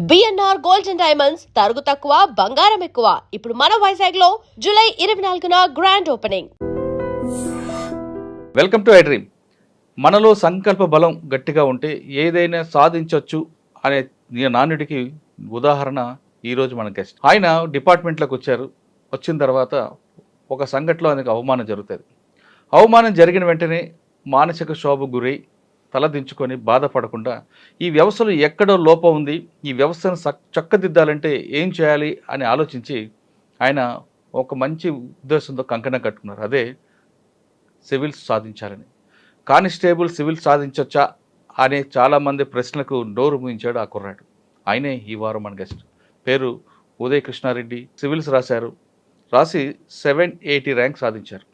BNR gold and diamonds తరుగు తక్కువ బంగారం ఎక్కువ. ఇప్పుడు మన వైజాగ్ లో జూలై 24న grand opening. Welcome to I dream. మనలో సంకల్ప బలం గట్టిగా ఉంటే ఏదైనా సాధించవచ్చు అనే నానుడికి ఉదాహరణ ఈరోజు మన గెస్ట్. ఆయన డిపార్ట్మెంట్లోకి వచ్చారు. వచ్చిన తర్వాత ఒక సంఘటనలో ఆయనకు అవమానం జరుగుతుంది. అవమానం జరిగిన వెంటనే మానసిక శోభ గురై తలదించుకొని బాధపడకుండా ఈ వ్యవస్థలో ఎక్కడో లోపం ఉంది, ఈ వ్యవస్థను చక్కదిద్దాలంటే ఏం చేయాలి అని ఆలోచించి ఆయన ఒక మంచి ఉద్దేశంతో కంకణం కట్టుకున్నారు. అదే సివిల్స్ సాధించాలని. కానిస్టేబుల్ సివిల్స్ సాధించవచ్చా అనే చాలామంది ప్రశ్నలకు నోరు మూయించాడు ఆ కుర్రాడు. ఆయనే ఈ వారం మన గెస్ట్. పేరు ఉదయ్ కృష్ణారెడ్డి. సివిల్స్ రాశారు. రాసి 780 ర్యాంక్ సాధించారు.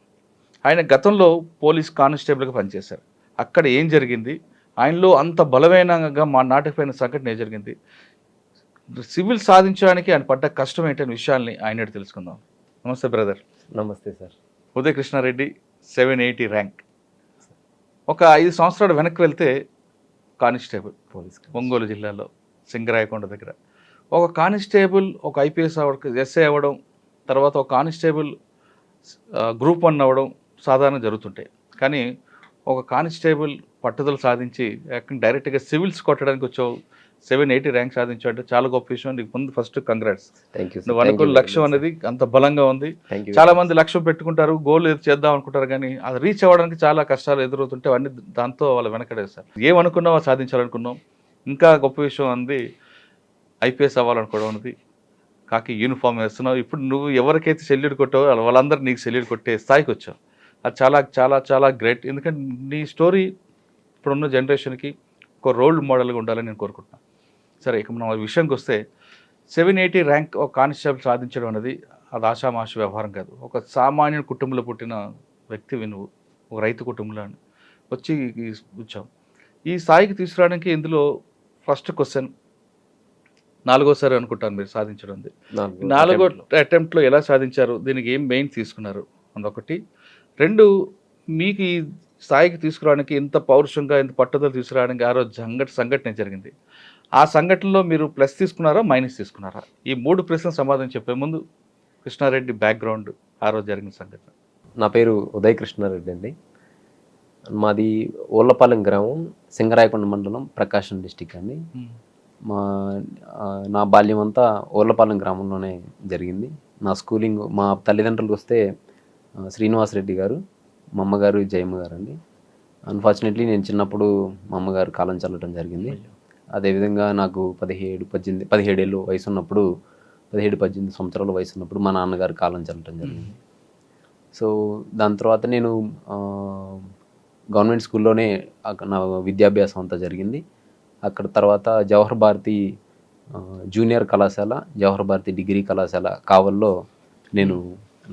ఆయన గతంలో పోలీస్ కానిస్టేబుల్గా పనిచేశారు. అక్కడ ఏం జరిగింది, ఆయనలో అంత బలమైనగా మా నాటకపోయిన సంఘటన ఏం జరిగింది, సివిల్ సాధించడానికి ఆయన పడ్డ కష్టం ఏంటనే విషయాల్ని ఆయన తెలుసుకుందాం. నమస్తే బ్రదర్. నమస్తే సార్. ఉదయ్ కృష్ణారెడ్డి 780 ర్యాంక్. ఒక 5 సంవత్సరాలు వెనక్కి వెళ్తే కానిస్టేబుల్ పోలీస్ ఒంగోలు జిల్లాలో సింగరాయకొండ దగ్గర ఒక కానిస్టేబుల్, ఒక ఐపీఎస్ ఎస్ఐ అవ్వడం, తర్వాత ఒక కానిస్టేబుల్ గ్రూప్ 1 అవ్వడం సాధారణ జరుగుతుంటాయి. కానీ ఒక కానిస్టేబుల్ పట్టుదల సాధించి డైరెక్ట్గా సివిల్స్ కొట్టడానికి వచ్చావు, 780 ర్యాంక్ సాధించావు అంటే చాలా గొప్ప విషయం. నీకు ముందు ఫస్ట్ కంగ్రాట్స్. నువ్వు అనుకున్న లక్ష్యం అనేది అంత బలంగా ఉంది. చాలా మంది లక్ష్యం పెట్టుకుంటారు, గోల్ చేద్దాం అనుకుంటారు, కానీ అది రీచ్ అవ్వడానికి చాలా కష్టాలు ఎదురవుతుంటే అవన్నీ దాంతో వాళ్ళు వెనకడేస్తారు. ఏమనుకున్నావు సాధించాలనుకున్నావు. ఇంకా గొప్ప విషయం అంది ఐపీఎస్ అవ్వాలనుకోవడం అనేది. కాకి యూనిఫామ్ వేస్తున్నావు. ఇప్పుడు నువ్వు ఎవరికైతే సెల్యూట్ కొట్టావో వాళ్ళందరూ నీకు సెల్యూట్ కొట్టే స్థాయికి వచ్చావు. అది చాలా చాలా చాలా గ్రేట్. ఎందుకంటే నీ స్టోరీ ఇప్పుడున్న జనరేషన్కి ఒక రోల్ మోడల్గా ఉండాలని నేను కోరుకుంటున్నాను. సరే, ఇక మనం విషయానికి వస్తే 780 ర్యాంక్ ఒక కానిస్టేబుల్ సాధించడం అనేది అది ఆషామాష వ్యవహారం కాదు. ఒక సామాన్య కుటుంబంలో పుట్టిన వ్యక్తివి నువ్వు, ఒక రైతు కుటుంబంలో వచ్చి వచ్చావు. ఈ స్థాయికి తీసుకురావడానికి ఇందులో ఫస్ట్ క్వశ్చన్ 4వసారి అనుకుంటాను మీరు సాధించడం. 4వ అటెంప్ట్లో ఎలా సాధించారు, దీనికి ఏం మెయిన్ తీసుకున్నారు అదొకటి. 2, మీకు ఈ స్థాయికి తీసుకురావడానికి ఎంత పౌరుషంగా, ఎంత పట్టుదల తీసుకురావడానికి ఆ రోజు సంఘటన జరిగింది. ఆ సంఘటనలో మీరు ప్లస్ తీసుకున్నారా, మైనస్ తీసుకున్నారా? ఈ 3 ప్రశ్నలు సమాధానం చెప్పే ముందు కృష్ణారెడ్డి బ్యాక్గ్రౌండ్, ఆ రోజు జరిగిన సంఘటన. నా పేరు ఉదయ్ కృష్ణారెడ్డి అండి. మాది ఓళ్ళపాలెం గ్రామం, సింగరాయకొండ మండలం, ప్రకాశం డిస్టిక్ అండి. నా బాల్యం అంతా ఓళ్ళపాలెం గ్రామంలోనే జరిగింది. నా స్కూలింగ్, మా తల్లిదండ్రులకు వస్తే శ్రీనివాసరెడ్డి గారు, మా అమ్మగారు జయమ్మ గారు అండి. అన్ఫార్చునేట్లీ నేను చిన్నప్పుడు మా అమ్మగారు కాలం చల్లటం జరిగింది. అదేవిధంగా నాకు 17 ఏళ్ళు వయసు ఉన్నప్పుడు, 17-18 సంవత్సరాల వయసు ఉన్నప్పుడు మా నాన్నగారు కాలం చల్లటం జరిగింది. సో దాని తర్వాత నేను గవర్నమెంట్ స్కూల్లోనే నా విద్యాభ్యాసం అంతా జరిగింది. అక్కడ తర్వాత జవహర్ భారతి జూనియర్ కళాశాల, జవహర్ భారతి డిగ్రీ కళాశాల కావల్లో నేను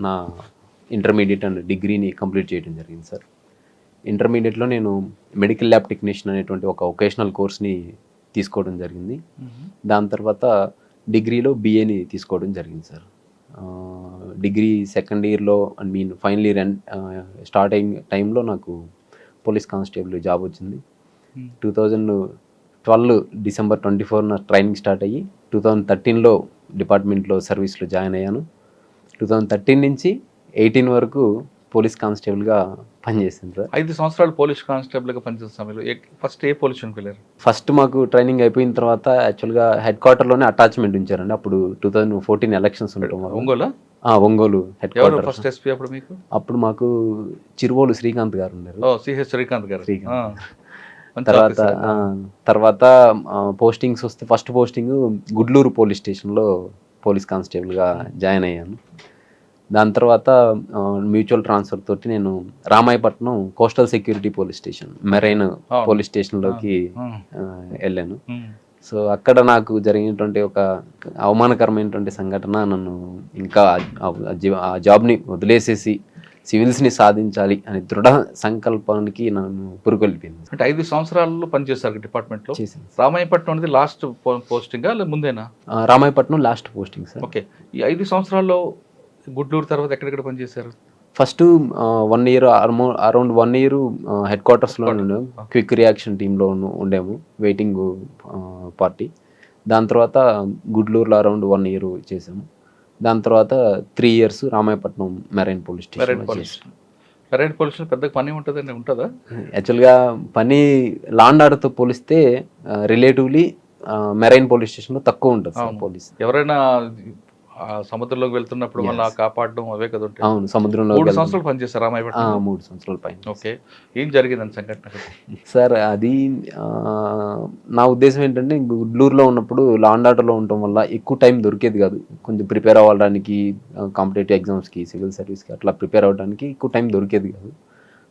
నా ఇంటర్మీడియట్ అండ్ డిగ్రీని కంప్లీట్ చేయడం జరిగింది సార్. ఇంటర్మీడియట్లో నేను మెడికల్ ల్యాబ్ టెక్నీషియన్ అనేటువంటి ఒక వొకేషనల్ కోర్స్ని తీసుకోవడం జరిగింది. దాని తర్వాత డిగ్రీలో బిఏని తీసుకోవడం జరిగింది సార్. డిగ్రీ సెకండ్ ఇయర్లో ఫైనల్ ఇయర్ స్టార్ట్ అయిన టైంలో నాకు పోలీస్ కానిస్టేబుల్ జాబ్ వచ్చింది. 2012 డిసెంబర్ 24న ట్రైనింగ్ స్టార్ట్ అయ్యి 2013లో డిపార్ట్మెంట్లో సర్వీస్లో జాయిన్ అయ్యాను. 2013 నుంచి 18 వరకు పోలీస్ కానిస్టేబుల్గా పనిచేసింది సార్. 5 సంవత్సరాలు పోలీస్ కానిస్టేబుల్గా పనిచేసిన సమయంలో ఫస్ట్ ఏ పోలీస్ స్టేషన్కి వెళ్ళారు? ఫస్ట్ మాకు ట్రైనింగ్ అయిపోయిన తర్వాత యాక్చువల్గా హెడ్ క్వార్టర్లోనే అటాచ్మెంట్ ఉంచారండి. అప్పుడు 2014 ఎలక్షన్స్ ఉండటం Ongole head quarter. First SP అప్పుడు మీకు? అప్పుడు మాకు చిరువోలు శ్రీకాంత్ గారు ఉన్నారు. శ్రీకాంత్ గారు. తర్వాత పోస్టింగ్స్ వస్తే ఫస్ట్ పోస్టింగ్ గుడ్లూరు పోలీస్ స్టేషన్లో పోలీస్ కానిస్టేబుల్గా జాయిన్ అయ్యాను. దాని తర్వాత మ్యూచువల్ ట్రాన్స్ఫర్ తోటి నేను Ramayapatnam coastal security police station, marine police స్టేషన్లోకి వెళ్ళాను. సో అక్కడ నాకు జరిగినటువంటి ఒక అవమానకరమైనటువంటి సంఘటన నన్ను ఇంకా ఆ జాబ్ని వదిలేసేసి సివిల్స్ని సాధించాలి అనే దృఢ సంకల్పానికి నన్ను పురుకొల్పింది. అంటే 5 సంవత్సరాల్లో పనిచేశారు డిపార్ట్మెంట్లో. రామాయపట్నం అనేది లాస్ట్ పోస్టింగా లేదా ముందేనా? Ramayapatnam last posting sir. Okay. ఈ 5 సంవత్సరాల్లో గుడ్లూరు తర్వాత ఎక్కడెక్కడ పనిచేశారు? First 1 year around 1 year head క్వార్టర్స్లో క్విక్ రియాక్షన్ టీంలో ఉండేము, వెయిటింగ్ పార్టీ. దాని తర్వాత గుడ్లూరులో అరౌండ్ 1 year చేసాము. దాని తర్వాత 3 years Ramayapatnam marine police marine station. పోలీసులు పెద్ద పని ఉంటుందండి, ఉంటుందా? యాక్చువల్గా పని లా అండ్ ఆర్డర్తో పోలిస్తే రిలేటివ్లీ మెరైన్ పోలీస్ స్టేషన్లో తక్కువ ఉంటుంది సార్ పోలీస్. ఎవరైనా సముద్రంలోకి వెళ్తున్నప్పుడు మళ్ళీ కాపాడడం అవే కదా ఉంటాయి. అవును, సముద్రంలో 3 సంవత్సరాలు పనిచేస్తారు రామాయపట్నం. 3 సంవత్సరాల పైన. ఓకే, ఏం జరిగిందని సంఘటన సార్? అది నా ఉద్దేశం ఏంటంటే, గుడ్లూరులో ఉన్నప్పుడు లా అండ్ ఆర్డర్లో ఉండటం వల్ల ఎక్కువ టైం దొరికేది కాదు. కొంచెం ప్రిపేర్ అవ్వడానికి కాంపిటేటివ్ ఎగ్జామ్స్కి, సివిల్ సర్వీస్కి అట్లా ప్రిపేర్ అవ్వడానికి ఎక్కువ టైం దొరికేది కాదు.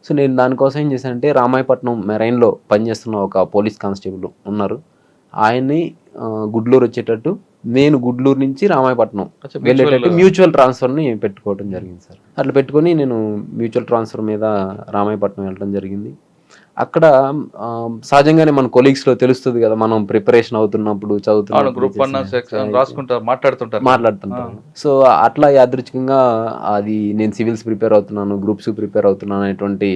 సో నేను దానికోసం ఏం చేశానంటే, రామాయపట్నం మెరైన్లో పనిచేస్తున్న ఒక పోలీస్ కానిస్టేబుల్ ఉన్నారు, ఆయన్ని గుడ్లూరు వచ్చేటట్టు, నేను గుడ్లూరు నుంచి రామాయపట్నం వెళ్ళేటట్టు మ్యూచువల్ ట్రాన్స్ఫర్ని పెట్టుకోవడం జరిగింది సార్. అట్లా పెట్టుకొని నేను మ్యూచువల్ ట్రాన్స్ఫర్ మీద రామాయపట్నం వెళ్ళడం జరిగింది. అక్కడ సహజంగానే మన కొలీగ్స్లో తెలుస్తుంది కదా, మనం ప్రిపరేషన్ అవుతున్నప్పుడు మాట్లాడుతుంటారు. సో అట్లా యాదృచ్ఛికంగా అది నేను సివిల్స్ ప్రిపేర్ అవుతున్నాను, గ్రూప్స్ ప్రిపేర్ అవుతున్నాను అనేటువంటి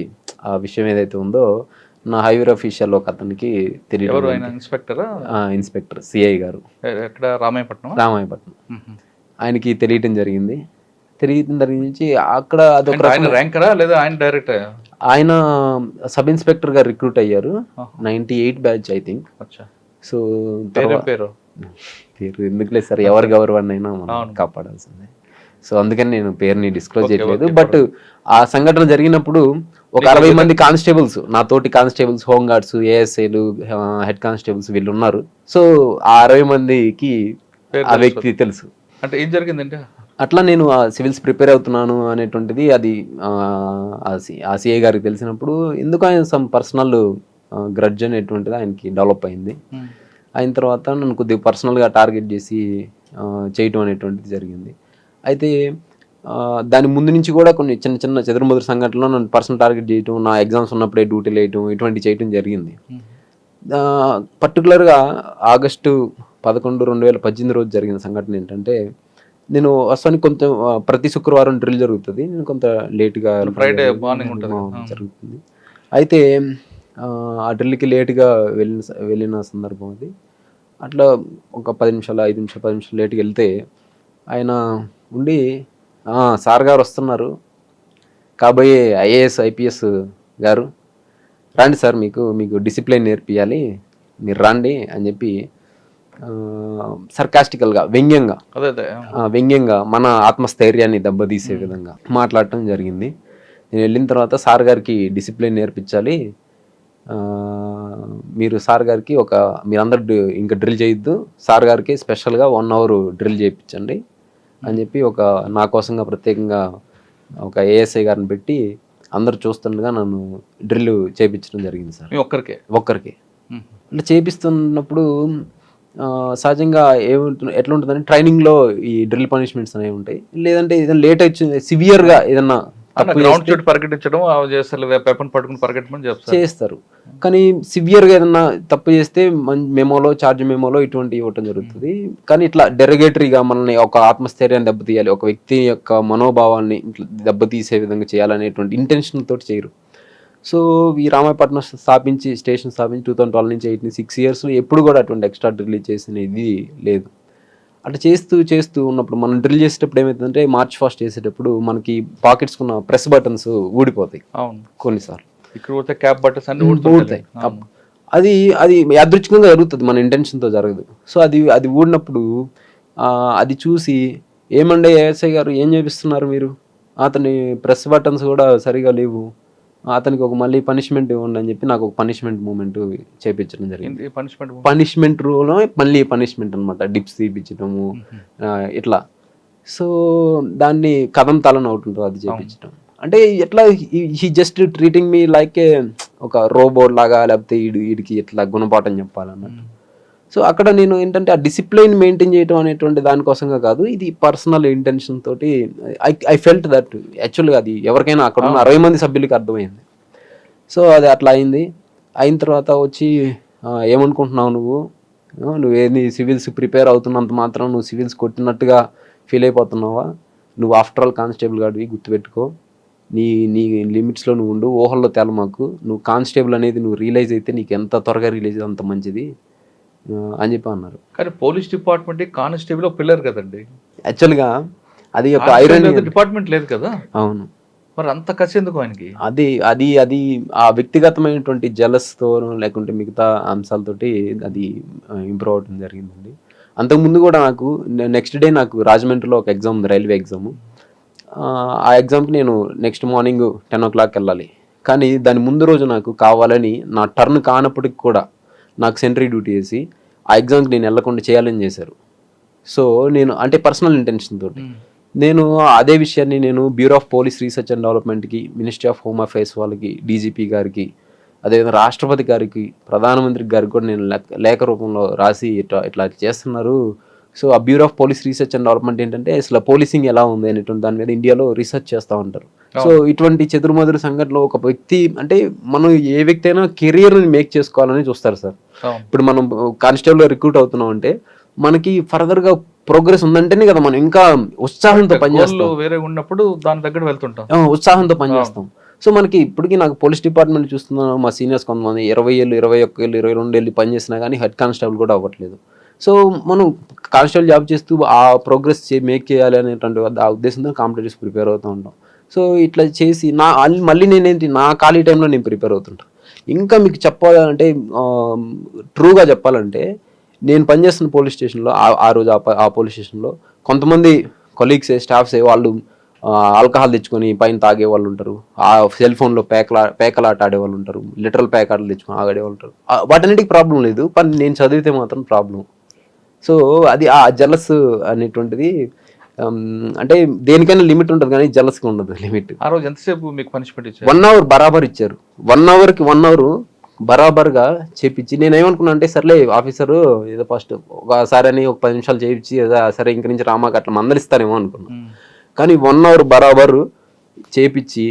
ఆ విషయం ఏదైతే ఉందో నా హైవేర్ ఆఫీషియల్ ఒక అతనికి తెలియదు. ఇన్స్పెక్టర్ సిఐ గారు, రామాయపట్నం. ఆయనకి తెలియటం జరిగింది. నుంచి అక్కడ అదొక ఆయన సబ్ ఇన్స్పెక్టర్ గా రిక్రూట్ అయ్యారు. 98 బ్యాచ్ ఐ థింక్. సో పేరు ఎందుకులేదు సార్, ఎవరు అయినా మనం కాపాడాల్సిందే. సో అందుకని నేను పేరుని డిస్క్లోజ్ చేయట్లేదు. బట్ ఆ సంఘటన జరిగినప్పుడు ఒక 60 మంది కానిస్టేబుల్స్, నాతోటి కానిస్టేబుల్స్, హోంగార్డ్స్, ఏఎస్ఐలు, హెడ్ కానిస్టేబుల్స్ వీళ్ళు ఉన్నారు. సో ఆ 60 మందికి ఆ వ్యక్తి తెలుసు. అంటే ఏం జరిగిందంటే, అట్లా నేను ఆ సివిల్స్ ప్రిపేర్ అవుతున్నాను అనేటువంటిది అది ఆ సిఐ గారికి తెలిసినప్పుడు ఎందుకు ఆయన సమ్ పర్సనల్ గ్రడ్జ్ అనేటువంటిది ఆయనకి డెవలప్ అయింది. అయిన తర్వాత నన్ను కొద్దిగా పర్సనల్గా టార్గెట్ చేసి చేయటం అనేటువంటిది జరిగింది. అయితే దాని ముందు నుంచి కూడా కొన్ని చిన్న చిన్న చెదురుమదురు సంఘటనలో నన్ను పర్సనల్ టార్గెట్ చేయటం, నా ఎగ్జామ్స్ ఉన్నప్పుడే డ్యూటీలు వేయటం, ఇటువంటి చేయటం జరిగింది. పర్టికులర్గా August 11, 2018 రోజు జరిగిన సంఘటన ఏంటంటే, నేను వస్తానికి కొంచెం ప్రతి శుక్రవారం డ్రిల్ జరుగుతుంది, నేను కొంత లేట్గా ఫ్రైడే మార్నింగ్ జరుగుతుంది. అయితే ఆ డ్రిల్కి లేట్గా వెళ్ళిన సందర్భం అది. అట్లా ఒక 10 నిమిషాలు 5 నిమిషాలు 10 నిమిషాలు లేట్గా వెళ్తే ఆయన ఉండి, సార్ గారు వస్తున్నారు, కాబోయే IAS IPS గారు రండి సార్, మీకు డిసిప్లిన్ నేర్పియాలి, మీరు రండి అని చెప్పి సర్కాస్టికల్గా వ్యంగ్యంగా మన ఆత్మస్థైర్యాన్ని దెబ్బతీసే విధంగా మాట్లాడటం జరిగింది. నేను వెళ్ళిన తర్వాత సార్ గారికి డిసిప్లిన్ నేర్పించాలి, మీరు సార్ గారికి మీరందరూ ఇంకా డ్రిల్ చేయొద్దు, సార్ గారికి స్పెషల్గా 1 hour డ్రిల్ చేయించండి అని చెప్పి నా కోసంగా ప్రత్యేకంగా ఒక ఏఎస్ఐ గారిని పెట్టి అందరు చూస్తుండగా నన్ను డ్రిల్ చేయించడం జరిగింది సార్. ఒక్కరికి అంటే చేపిస్తున్నప్పుడు సహజంగా ఎట్లా ఉంటుందని, ట్రైనింగ్లో ఈ డ్రిల్ పనిష్మెంట్స్ అనేవి ఉంటాయి. లేదంటే ఏదైనా లేట్ వచ్చింది సివియర్గా ఏదన్నా చేస్తారు, కానీ సివియర్గా ఏదన్నా తప్పు చేస్తే చార్జ్ మెమోలో ఇటువంటి ఇవ్వటం జరుగుతుంది. కానీ ఇట్లా డెరగేటరీగా మనల్ని ఒక ఆత్మస్థైర్యాన్ని దెబ్బతీయాలి, ఒక వ్యక్తి యొక్క మనోభావాన్ని దెబ్బతీసే విధంగా చేయాలనేటువంటి ఇంటెన్షన్ తోటి చేయరు. సో ఈ రామాయపట్నం స్టేషన్ స్థాపించి 2012 నుంచి 8 6 years ఎప్పుడు కూడా అటువంటి ఎక్స్ట్రా డ్రిల్ చేసినది లేదు. అట్లా చేస్తూ ఉన్నప్పుడు మనం డ్రిల్ చేసేటప్పుడు ఏమవుతుందంటే, March 1 చేసేటప్పుడు మనకి పాకెట్స్ ఉన్న ప్రెస్ బటన్స్ ఊడిపోతాయి కొన్నిసార్లు, ఊడిపోతాయి. అది యాదృచ్ఛికంగా జరుగుతుంది, మన ఇంటెన్షన్తో జరగదు. సో అది ఊడినప్పుడు అది చూసి, ఏమండే ఏఎస్ఐ గారు ఏం చేపిస్తున్నారు మీరు, అతని ప్రెస్ బటన్స్ కూడా సరిగా లేవు, అతనికి మళ్ళీ పనిష్మెంట్ ఇవ్వండి అని చెప్పి నాకు ఒక పనిష్మెంట్ మూమెంట్ చేయించడం జరిగింది. పనిష్మెంట్ రూలో మళ్ళీ పనిష్మెంట్ అనమాట, డిప్స్ తీపించడము ఇట్లా. సో దాన్ని కథం తలని ఒకటి ఉంటుంది, అది చేయించడం. అంటే ఎట్లా he just treating me like ఒక రోబోట్ లాగా, లేకపోతే వీడికి ఎట్లా గుణపాఠం చెప్పాలన్నట్టు. సో అక్కడ నేను ఏంటంటే, ఆ డిసిప్లైన్ మెయింటైన్ చేయడం అనేటువంటి దానికోసంగా కాదు, ఇది పర్సనల్ ఇంటెన్షన్ తోటి ఐ ఫెల్ట్ దట్ యాక్చువల్గా అది ఎవరికైనా అక్కడ ఉన్న 60 మంది సభ్యులకి అర్థమైంది. సో అది అట్లా అయింది. అయిన తర్వాత వచ్చి, ఏమనుకుంటున్నావు నువ్వేది సివిల్స్ ప్రిపేర్ అవుతున్నంత మాత్రం నువ్వు సివిల్స్ కొట్టినట్టుగా ఫీల్ అయిపోతున్నావా, నువ్వు ఆఫ్టర్ ఆల్ కానిస్టేబుల్ గాడివి, గుర్తుపెట్టుకో, నీ లిమిట్స్లో నువ్వు ఉండు, ఊహల్లో తేలమాకు, నువ్వు కానిస్టేబుల్ అనేది నువ్వు రియలైజ్ అయితే నీకు ఎంత త్వరగా రిలీజ్ అంత మంచిది, అని చెప్పి అన్నారు. కానీ పోలీస్ డిపార్ట్మెంట్ కానిస్టేబుల్ పిల్లర్ కదండి, యాక్చువల్గా అది ఒక ఐరన్ డిపార్ట్మెంట్ లేదు కదా. అవును, మరి అంత కసి ఎందుకు ఆయనకి? అది అది అది ఆ వ్యక్తిగతమైనటువంటి జలస్తో లేకుంటే మిగతా అంశాలతోటి అది ఇంప్రూవ్ అవడం జరిగిందండి. అంతకుముందు కూడా నాకు నెక్స్ట్ డే నాకు రాజమండ్రిలో ఒక ఎగ్జామ్ ఉంది, రైల్వే ఎగ్జామ్. ఆ ఎగ్జామ్కి నేను నెక్స్ట్ మార్నింగ్ 10 o'clock వెళ్ళాలి. కానీ దాని ముందు రోజు నాకు కావాలని నా టర్న్ కానప్పటికి కూడా నాకు సెంట్రీ డ్యూటీ వేసి ఆ ఎగ్జామ్కి నేను వెళ్ళకుండా చేయాలని చేశారు. సో నేను అంటే పర్సనల్ ఇంటెన్షన్ తోటి నేను అదే విషయాన్ని నేను bureau of police research and డెవలప్మెంట్కి, మినిస్ట్రీ ఆఫ్ హోమ్ అఫైర్స్ వాళ్ళకి, డీజీపీ గారికి, అదేవిధంగా రాష్ట్రపతి గారికి, ప్రధానమంత్రి గారికి కూడా నేను లేఖ రూపంలో రాసి ఇట్లా చేస్తున్నారు. సో ఆ bureau of police research and development ఏంటంటే అసలు పోలీసింగ్ ఎలా ఉంది అనేటువంటి దాని మీద ఇండియాలో రీసెర్చ్ చేస్తూ ఉంటారు. సో ఇటువంటి చెదురుమదురు సంఘటనలో ఒక వ్యక్తి అంటే మనం ఏ వ్యక్తి అయినా కెరియర్ని మేక్ చేసుకోవాలని చూస్తారు సార్. ఇప్పుడు మనం కానిస్టేబుల్ రిక్రూట్ అవుతున్నాం అంటే మనకి ఫర్దర్గా ప్రోగ్రెస్ ఉందంటేనే కదా మనం ఇంకా ఉత్సాహంతో పనిచేస్తాం, వేరే ఉన్నప్పుడు దాని దగ్గర వెళ్తుంటాం, ఉత్సాహంతో పనిచేస్తాం. సో మనకి ఇప్పటికీ నాకు పోలీస్ డిపార్ట్మెంట్ చూస్తున్నాను, మా సీనియర్స్ కొంతమంది 20 ఏళ్ళు, 21 ఏళ్ళు, 22 ఏళ్ళు పనిచేసినా కానీ హెడ్ కానిస్టేబుల్ కూడా అవ్వట్లేదు. సో మనం కానిస్టేబుల్ జాబ్ చేస్తూ ఆ ప్రోగ్రెస్ మేక్ చేయాలి అనేటువంటి ఆ ఉద్దేశంతో కాంపిటేటివ్స్ ప్రిపేర్ అవుతూ ఉంటాం. సో ఇట్లా చేసి మళ్ళీ నేనేంటి నా ఖాళీ టైంలో నేను ప్రిపేర్ అవుతుంటాను. ఇంకా మీకు చెప్పాలంటే ట్రూగా చెప్పాలంటే నేను పనిచేస్తున్న పోలీస్ స్టేషన్లో ఆ రోజు ఆ పోలీస్ స్టేషన్లో కొంతమంది కొలీగ్సే, స్టాఫ్సే వాళ్ళు ఆల్కహాల్ తెచ్చుకొని పైన తాగే వాళ్ళు ఉంటారు, ఆ సెల్ ఫోన్లో పేకలాట ఆడేవాళ్ళు ఉంటారు, లిటరల్ పేకాటలు తెచ్చుకొని ఆడేవాళ్ళు ఉంటారు. వాటన్నిటికి ప్రాబ్లం లేదు, కానీ నేను చదివితే మాత్రం ప్రాబ్లం. సో అది ఆ జలస్ అనేటువంటిది అంటే దేనికైనా లిమిట్ ఉంటుంది కానీ జలస్కి ఉండదు లిమిట్. ఆ రోజు ఎంతసేపు మీకు పనిష్మెంట్ ఇచ్చారు? 1 hour బరాబర్ ఇచ్చారు. 1 hourకి 1 hour బరాబర్గా చేపించి నేను ఏమనుకున్నా అంటే సర్లే ఆఫీసరు ఏదో ఫస్ట్ ఒకసారి అని ఒక 10 నిమిషాలు చేయించి సరే ఇంక నుంచి రామాక అట్లా మందలిస్తారేమో అనుకున్నా. కానీ 1 hour బరాబరు చేపించి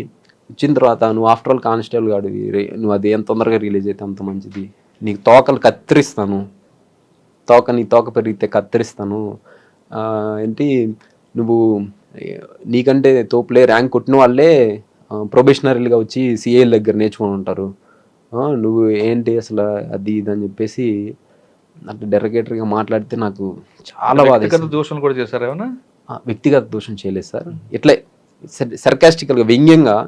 ఇచ్చిన తర్వాత నువ్వు ఆఫ్టర్ ఆల్ కానిస్టేబుల్ కాదు, నువ్వు అది ఎంత తొందరగా రిలీజ్ అయితే అంత మంచిది, నీకు తోకలు కత్తిరిస్తాను, నీ తోక పెరిగితే కత్తిరిస్తాను, ఏంటి నువ్వు నీకంటే తోపులే ర్యాంక్ కొట్టిన వాళ్ళే ప్రొబేషనరీలుగా వచ్చి సిఏల దగ్గర నేర్చుకొని ఉంటారు, నువ్వు ఏంటి అసలు అది ఇది అని చెప్పేసి అంటే డెరగేటర్గా మాట్లాడితే నాకు చాలా బాధ. దోషం కూడా చేశారు ఏమన్నా? వ్యక్తిగత దోషం చేయలేదు సార్, ఇట్లే సర్కాస్టికల్గా వ్యంగ్యంగా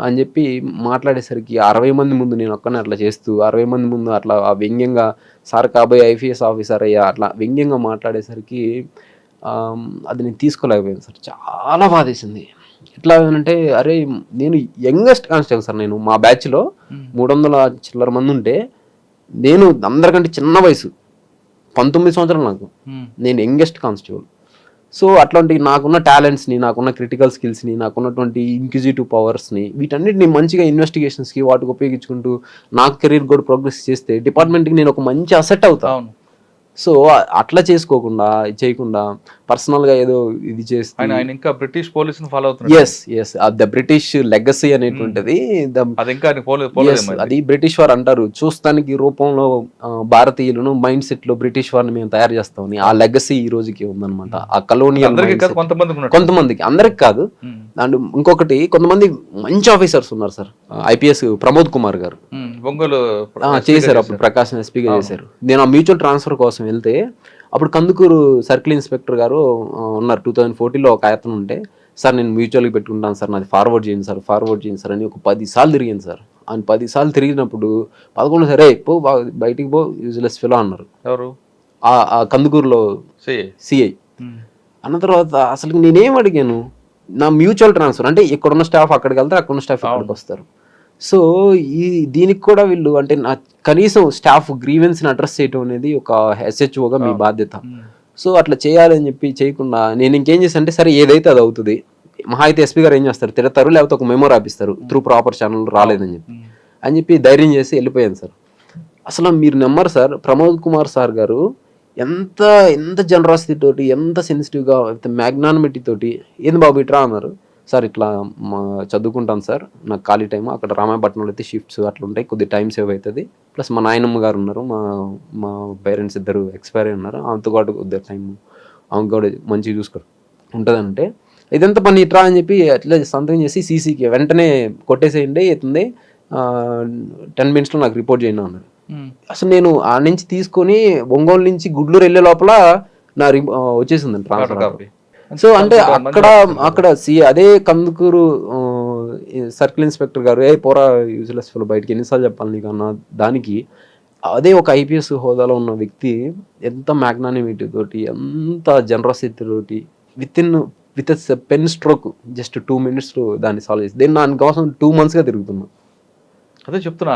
అని చెప్పి మాట్లాడేసరికి 60 మంది ముందు నేను ఒక్కనే అట్లా చేస్తూ 60 మంది ముందు అట్లా ఆ వ్యంగ్యంగా సార్ కాబోయే ఐపీఎస్ ఆఫీసర్ అయ్యా అట్లా వ్యంగ్యంగా మాట్లాడేసరికి అది నేను తీసుకోలేకపోయాను సార్, చాలా బాధేసింది. ఎట్లా అంటే అరే నేను యంగెస్ట్ కానిస్టేబుల్ సార్, నేను మా బ్యాచ్లో 300 చిల్లర మంది ఉంటే నేను అందరికంటే చిన్న వయసు 19 సంవత్సరాలు నాకు, నేను యంగెస్ట్ కానిస్టేబుల్. సో అట్లాంటి నాకున్న టాలెంట్స్ని, నాకున్న క్రిటికల్ స్కిల్స్ని, నాకున్నటువంటి ఇంక్విజిటివ్ పవర్స్ని వీటన్నిటిని మంచిగా ఇన్వెస్టిగేషన్స్కి వాటికి ఉపయోగించుకుంటూ నాకు కెరీర్ కూడా ప్రోగ్రెస్ చేస్తే డిపార్ట్మెంట్కి నేను ఒక మంచి అసెట్ అవుతాను. సో అట్లా చేయకుండా పర్సనల్గా ఏదో ఇది చేస్తే ఆయన ఇంకా బ్రిటిష్ పోలీసుని ఫాలో అవుతున్నారు. ఎస్ ద బ్రిటిష్ లెగసీ అనేటువంటిది అది బ్రిటిష్ వారు అంటారు చూస్తానికి రూపంలో భారతీయులను మైండ్ సెట్ లో బ్రిటిష్ వారిని మేము తయారు చేస్తామని ఆ లెగసీ ఈ రోజుకి ఉందన్నమాట. ఆ కలోనియల్ కొంతమందికి, అందరికి కాదు. అండ్ ఇంకొకటి కొంతమంది మంచి ఆఫీసర్స్ ఉన్నారు సార్. ఐపీఎస్ ప్రమోద్ కుమార్ గారు చేశారు, అప్పుడు ప్రకాశం ఎస్పీగా చేశారు. నేను ఆ మ్యూచువల్ ట్రాన్స్ఫర్ కోసం వెళ్తే అప్పుడు కందుకూరు సర్కిల్ ఇన్స్పెక్టర్ గారు ఉన్నారు. 2014లో ఒక ఆయతను ఉంటే సార్ నేను మ్యూచువల్కి పెట్టుకుంటాను సార్, నాది ఫార్వర్డ్ చేయండి సార్ అని ఒక 10 సార్లు తిరిగింది సార్. ఆయన 10 సార్లు తిరిగినప్పుడు 11 సరే పో బయటికి పో యూజ్లెస్ ఫెలో అన్నారు. ఎవరు? ఆ కందుకూరులో సిఐ అన్న తర్వాత అసలు నేనేం అడిగాను, నా మ్యూచువల్ ట్రాన్స్ఫర్ అంటే ఇక్కడున్న స్టాఫ్ అక్కడికి వెళ్తారు, అక్కడున్న స్టాఫ్ ఇక్కడికి వస్తారు. సో దీనికి కూడా వీళ్ళు అంటే నా కనీసం స్టాఫ్ గ్రీవెన్స్ని అడ్రస్ చేయడం అనేది ఒక ఎస్హెచ్ఓగా మీ బాధ్యత. సో అట్లా చేయాలని చెప్పి చేయకుండా నేను ఇంకేం చేశాను అంటే సరే ఏదైతే అది అవుతుంది, మహా అయితే ఎస్పీ గారు ఏం చేస్తారు తిడతారు, లేకపోతే ఒక మెమో రాపిస్తారు త్రూ ప్రాపర్ ఛానల్ రాలేదని చెప్పి ధైర్యం చేసి వెళ్ళిపోయాను సార్. అసలు మీరు నమ్మరు సార్, ప్రమోద్ కుమార్ సార్ గారు ఎంత జనరాసిటీ తోటి, ఎంత సెన్సిటివ్గా, మ్యాగ్నానిమిటీ తోటి ఏంది బాబు ఇట్రా అన్నారు. సార్ ఇట్లా చదువుకుంటాను సార్, నాకు ఖాళీ టైం అక్కడ రామాయపట్నంలో అయితే షిఫ్ట్స్ అట్లా ఉంటాయి, కొద్ది టైం సేవ్ అవుతుంది, ప్లస్ మా నాయనమ్మ గారు ఉన్నారు, మా పేరెంట్స్ ఇద్దరు ఎక్స్పైర్ అయి ఉన్నారు, ఆమెతో పాటు కొద్దిగా టైం ఆమె కూడా మంచిగా చూసుకోరు ఉంటుందంటే ఇదంతా పని ఇట్రా అని చెప్పి అట్లా సంతకం చేసి సీసీకి వెంటనే కొట్టేసేయండి అవుతుంది 10 minutesలో నాకు రిపోర్ట్ చేయండి అన్నారు. అసలు నేను ఆ నుంచి తీసుకొని ఒంగోలు నుంచి గుడ్లూరు వెళ్ళే లోపల నా వచ్చేసిందండి ట్రాన్స్ఫర్. సో అంటే అక్కడ అదే కందుకూరు సర్కిల్ ఇన్స్పెక్టర్ గారు పోరా యూజ్లెస్ ఫెలో బయటికి ఎన్నిసార్లు చెప్పాలి నీకు అన్న దానికి అదే ఒక ఐపీఎస్ హోదాలో ఉన్న వ్యక్తి ఎంత మ్యాగ్నానిమిటీ తోటి ఎంత జనరసిటీ తోటి with pen stroke just 2 minutes దాన్ని సాల్వ్ చేసి నేను దానికోసం 2 months తిరుగుతున్నా. అదే చెప్తున్నా,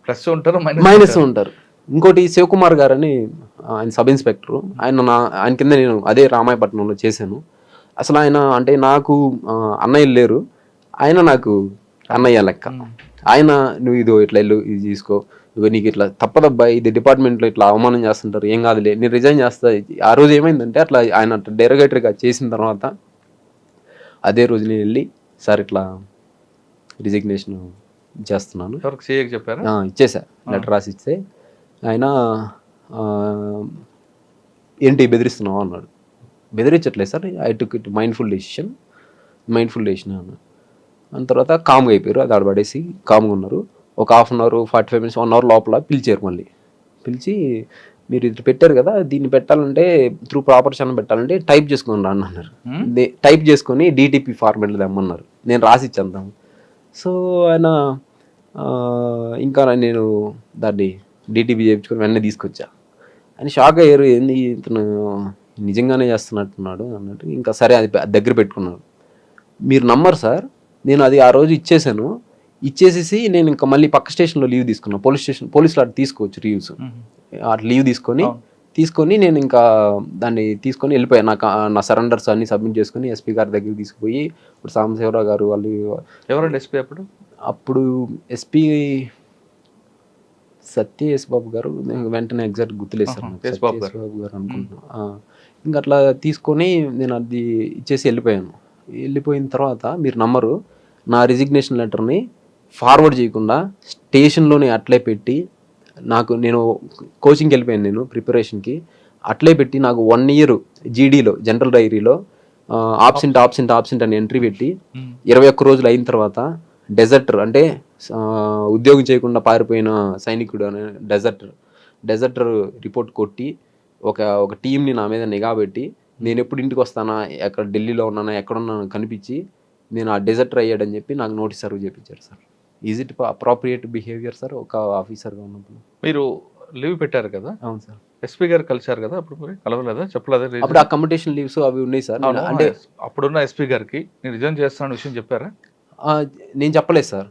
ప్లస్ ఉంటారు మైనస్ ఉంటారు. ఇంకోటి శివకుమార్ గారు అని ఆయన సబ్ ఇన్స్పెక్టర్, ఆయన కింద నేను అదే రామాయపట్నంలో చేశాను. అసలు ఆయన అంటే నాకు అన్నయ్యలు లేరు, ఆయన నాకు అన్నయ్య లెక్క. ఆయన నువ్వు ఇది ఇట్లా వెళ్ళు, ఇది తీసుకో, నీకు ఇట్లా తప్పదబ్బా, ఇది డిపార్ట్మెంట్లో ఇట్లా అవమానం చేస్తుంటారు, ఏం కాదులే నేను రిజైన్ చేస్తా. ఆ రోజు ఏమైందంటే అట్లా ఆయన డెరోగేటరీగా చేసిన తర్వాత అదే రోజు నేను వెళ్ళి సార్ ఇట్లా రిజిగ్నేషన్ చేస్తున్నాను చెప్పారు, ఇచ్చేసా, లెటర్ రాసి ఇస్తే ఆయన ఏంటి బెదిరిస్తున్నావు అన్నాడు. బెదిరించట్లేదు sir, I took it mindful decision అన్నాడు. దాని తర్వాత కామ్గా అయిపోయారు, అది ఆడబడేసి కామ్గా ఉన్నారు. ఒక 1/2 hour 45 minutes 1 hour లోపల పిలిచారు. మళ్ళీ పిలిచి మీరు ఇది పెట్టారు కదా, దీన్ని పెట్టాలంటే త్రూ ప్రాపర్ ఛానల్ పెట్టాలంటే టైప్ చేసుకొని రా అన్నారు. టైప్ చేసుకొని డిటిపి ఫార్మెట్లో తెమ్మన్నారు. నేను రాసి ఇచ్చేద్దాం. సో ఆయన ఇంకా నేను దాన్ని డిటిపి చేయించుకొని వెంటనే తీసుకొచ్చా. ఆయన షాక్ అయ్యారు, ఏంది ఇతను నిజంగానే చేస్తున్నట్టున్నాడు అన్నట్టు. ఇంకా సరే అది దగ్గర పెట్టుకున్నాడు. మీరు నమ్మరు సార్, నేను అది ఆ రోజు ఇచ్చేసేసి నేను ఇంకా మళ్ళీ పక్క స్టేషన్లో లీవ్ తీసుకున్నాను. పోలీసులు అటు తీసుకోవచ్చు లీవ్స్, అటు లీవ్ తీసుకొని నేను ఇంకా దాన్ని తీసుకొని వెళ్ళిపోయాను. నా సరెండర్స్ అన్ని సబ్మిట్ చేసుకుని ఎస్పీ గారి దగ్గరికి తీసుకుపోయి, ఇప్పుడు సాంబశివరావు గారు వాళ్ళు ఎవరండి ఎస్పీ అప్పుడు ఎస్పీ సత్య ఎస్ బాబు గారు, వెంటనే ఎగ్జాక్ట్ గుర్తులేదు సార్, ఎస్ బాబు గారు అనుకుంటున్నా. ఇంకా అట్లా తీసుకొని నేను అది ఇచ్చేసి వెళ్ళిపోయిన తర్వాత మీరు నమ్మరు, నా రిజిగ్నేషన్ లెటర్ని ఫార్వర్డ్ చేయకుండా స్టేషన్లోనే అట్లే పెట్టి, నేను కోచింగ్కి వెళ్ళిపోయాను, నేను ప్రిపరేషన్కి అట్లే పెట్టి నాకు 1 year జీడీలో జనరల్ డైరీలో ఆబ్సెంట్ అని ఎంట్రీ పెట్టి 21 రోజులు అయిన తర్వాత డెజర్టర్ అంటే ఉద్యోగం చేయకుండా పారిపోయిన సైనికుడు అనే డెజర్టర్ రిపోర్ట్ కొట్టి ఒక టీంని నా మీద నిఘా పెట్టి, నేను ఎప్పుడు ఇంటికి వస్తానా, ఎక్కడ ఢిల్లీలో ఉన్నానా, ఎక్కడున్నాను కనిపించి నేను ఆ డెజర్టర్ అయ్యాడని చెప్పి నాకు నోటీస్ సర్వ్ చేయించారు sir. Is it appropriate behaviour sir ఒక ఆఫీసర్గా ఉన్నప్పుడు? మీరు లీవ్ పెట్టారు కదా? అవును సార్. ఎస్పీ గారు కలిశారు కదా అప్పుడు, మరి కలవలేదా, చెప్పలేదా? అప్పుడు అకామిడేషన్ లీవ్స్ అవి ఉన్నాయి సార్. అంటే అప్పుడున్న ఎస్పీ గారికి నేను రిజైన్ చేస్తాను విషయం చెప్పారా? నేను చెప్పలేదు sir.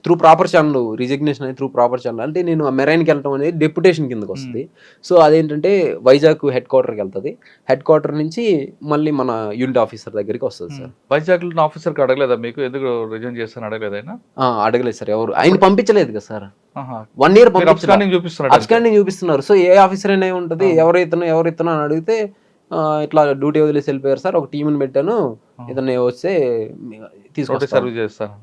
Through proper channel resignation అనేది త్రూ ప్రాపర్ ఛానల్. అంటే నేను మెరైన్కి వెళ్ళటం అనేది డెప్యుటేషన్ కిందకి వస్తుంది. సో అదేంటంటే వైజాగ్ హెడ్ క్వార్టర్కి వెళ్తుంది. హెడ్ క్వార్టర్ నుంచి మళ్ళీ మన యూనిట్ ఆఫీసర్ దగ్గరికి వస్తుంది సార్. వైజాగ్ ఆఫీసర్కి అడగలేదా మీకు ఎందుకు రిజైన్ చేస్తాను అడగలేదు? ఆయన అడగలేదు సార్, ఎవరు ఆయన పంపించలేదు కదా సార్. 1 year అబ్స్కాండింగ్ చూపిస్తున్నారు. సో ఏ ఆఫీసర్ అయినా ఉంటుంది, ఎవరైతున్నా అని అడిగితే ఇట్లా డ్యూటీ వదిలేసి వెళ్ళిపోయారు సార్, ఒక టీంని పెట్టాను, ఏదన్నా వస్తే తీసుకొస్తే సర్వ్ చేస్తాను.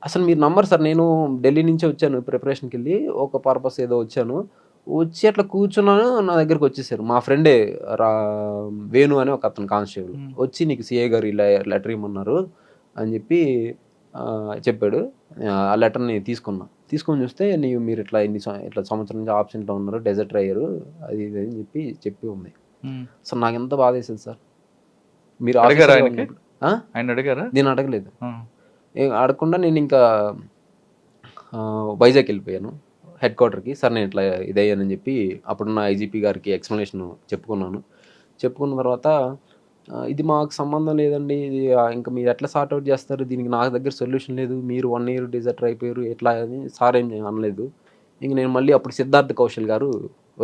అసలు మీరు నమ్మరు సార్, నేను ఢిల్లీ నుంచి వచ్చాను ప్రిపరేషన్కి వెళ్ళి, ఒక పర్పస్ ఏదో వచ్చి అట్లా కూర్చున్నాను, నా దగ్గరికి వచ్చేసారు. మా ఫ్రెండే వేణు అని ఒక అతను కానిస్టేబుల్ వచ్చి, నీకు సిఏ గారు ఇలా లెటర్ ఇమ్మన్నారు అని చెప్పాడు. ఆ లెటర్ని తీసుకొని చూస్తే మీరు ఇట్లా ఇట్లా సంవత్సరం నుంచి ఆబ్సెంట్లో ఉన్నారు, డెజర్ట్ అయ్యారు, అది ఇది అని చెప్పి ఉంది. అసలు నాకు ఎంత బాధ వేసింది సార్. మీరు అడిగారా? నేను అడగలేదు. అడగకుండా నేను ఇంకా వైజాగ్ వెళ్ళిపోయాను హెడ్ క్వార్టర్కి. సార్ నేను ఇట్లా ఇదయ్యానని చెప్పి అప్పుడున్న ఐజీపీ గారికి ఎక్స్ప్లెనేషన్ చెప్పుకున్న తర్వాత, ఇది మాకు సంబంధం లేదండి, ఇది ఇంకా మీరు ఎట్లా సార్ట్అవుట్ చేస్తారు, దీనికి నాకు దగ్గర సొల్యూషన్ లేదు, మీరు 1 year డెజర్టర్ అయిపోయారు ఎట్లా అని సార్ ఏం అనలేదు. ఇంక నేను మళ్ళీ అప్పుడు సిద్ధార్థ్ కౌశల్ గారు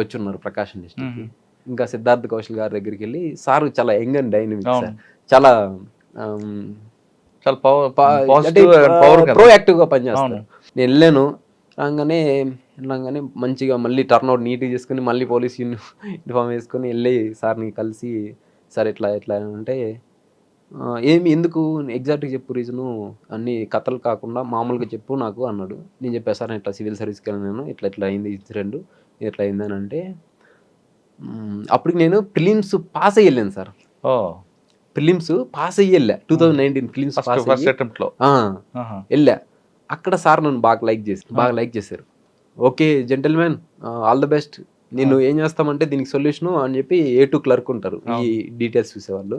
వచ్చి ఉన్నారు ప్రకాశం డిస్ట్రిక్ట్కి. ఇంకా సిద్ధార్థ్ కౌశల్ గారి దగ్గరికి వెళ్ళి, సార్ చాలా యంగ్ అండ్ డైనమిక్ సార్, చాలా ప్రోయాక్టివ్గా పనిచేస్తారు. నేను వెళ్ళాను, రాగానే మంచిగా మళ్ళీ టర్న్అవుట్ నీట్గా చేసుకుని మళ్ళీ పోలీస్ యూనిఫామ్ వేసుకొని వెళ్ళి సార్ని కలిసి, సార్ ఎట్లా అంటే ఎందుకు ఎగ్జాక్ట్గా చెప్పు రీజను, అన్ని కథలు కాకుండా మామూలుగా చెప్పు నాకు అన్నాడు. నేను చెప్పా సార్ ఇట్లా సివిల్ సర్వీస్కి వెళ్ళాను, ఇట్లా అయింది ఇన్సిడెంట్, ఇట్లా అయిందని అంటే, అప్పటికి నేను ప్రిలిమ్స్ పాస్ అయ్యి వెళ్ళాను సార్. ప్రిలిమ్స్ పాస్ అయ్యి వెళ్ళా 2019 ప్రిలిమ్స్ పాస్ వెళ్ళా. అక్కడ సార్ నన్ను బాగా లైక్ చేశారు. Okay gentlemen, all the best, నేను ఏం చేస్తామంటే దీనికి సొల్యూషను అని చెప్పి A2 క్లర్క్ ఉంటారు ఈ డీటెయిల్స్ చూసేవాళ్ళు,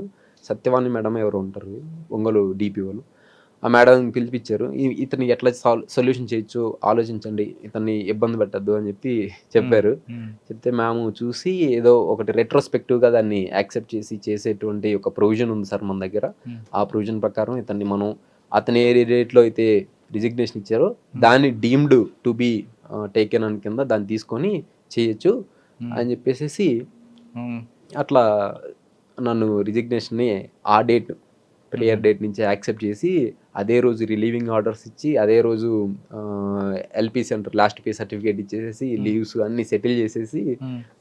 సత్యవాణి మేడం ఎవరు ఉంటారు ఒంగోలు DP వాళ్ళు, ఆ మేడం పిలిపించారు. ఇతన్ని ఎట్లా సొల్యూషన్ చేయొచ్చు ఆలోచించండి, ఇతన్ని ఇబ్బంది పెట్టద్దు అని చెప్పి చెప్పారు. చెప్తే మ్యామ్ చూసి ఏదో ఒకటి రెట్రోస్పెక్టివ్గా దాన్ని యాక్సెప్ట్ చేసేటువంటి ఒక ప్రొవిజన్ ఉంది సార్ మన దగ్గర, ఆ ప్రొవిజన్ ప్రకారం ఇతన్ని మనం అతని ఏ రేట్లో అయితే రిజిగ్నేషన్ ఇచ్చారో దాన్ని డీమ్డ్ టు బీ టేకెన్ అని కింద దాన్ని తీసుకొని చేయొచ్చు అని చెప్పేసి అట్లా నన్ను రిజిగ్నేషన్ని ఆ డేట్ ప్రేయర్ డేట్ నుంచి యాక్సెప్ట్ చేసి అదే రోజు రిలీవింగ్ ఆర్డర్స్ ఇచ్చి అదే రోజు LP centre last pay certificate ఇచ్చేసి లీవ్స్ అన్ని సెటిల్ చేసేసి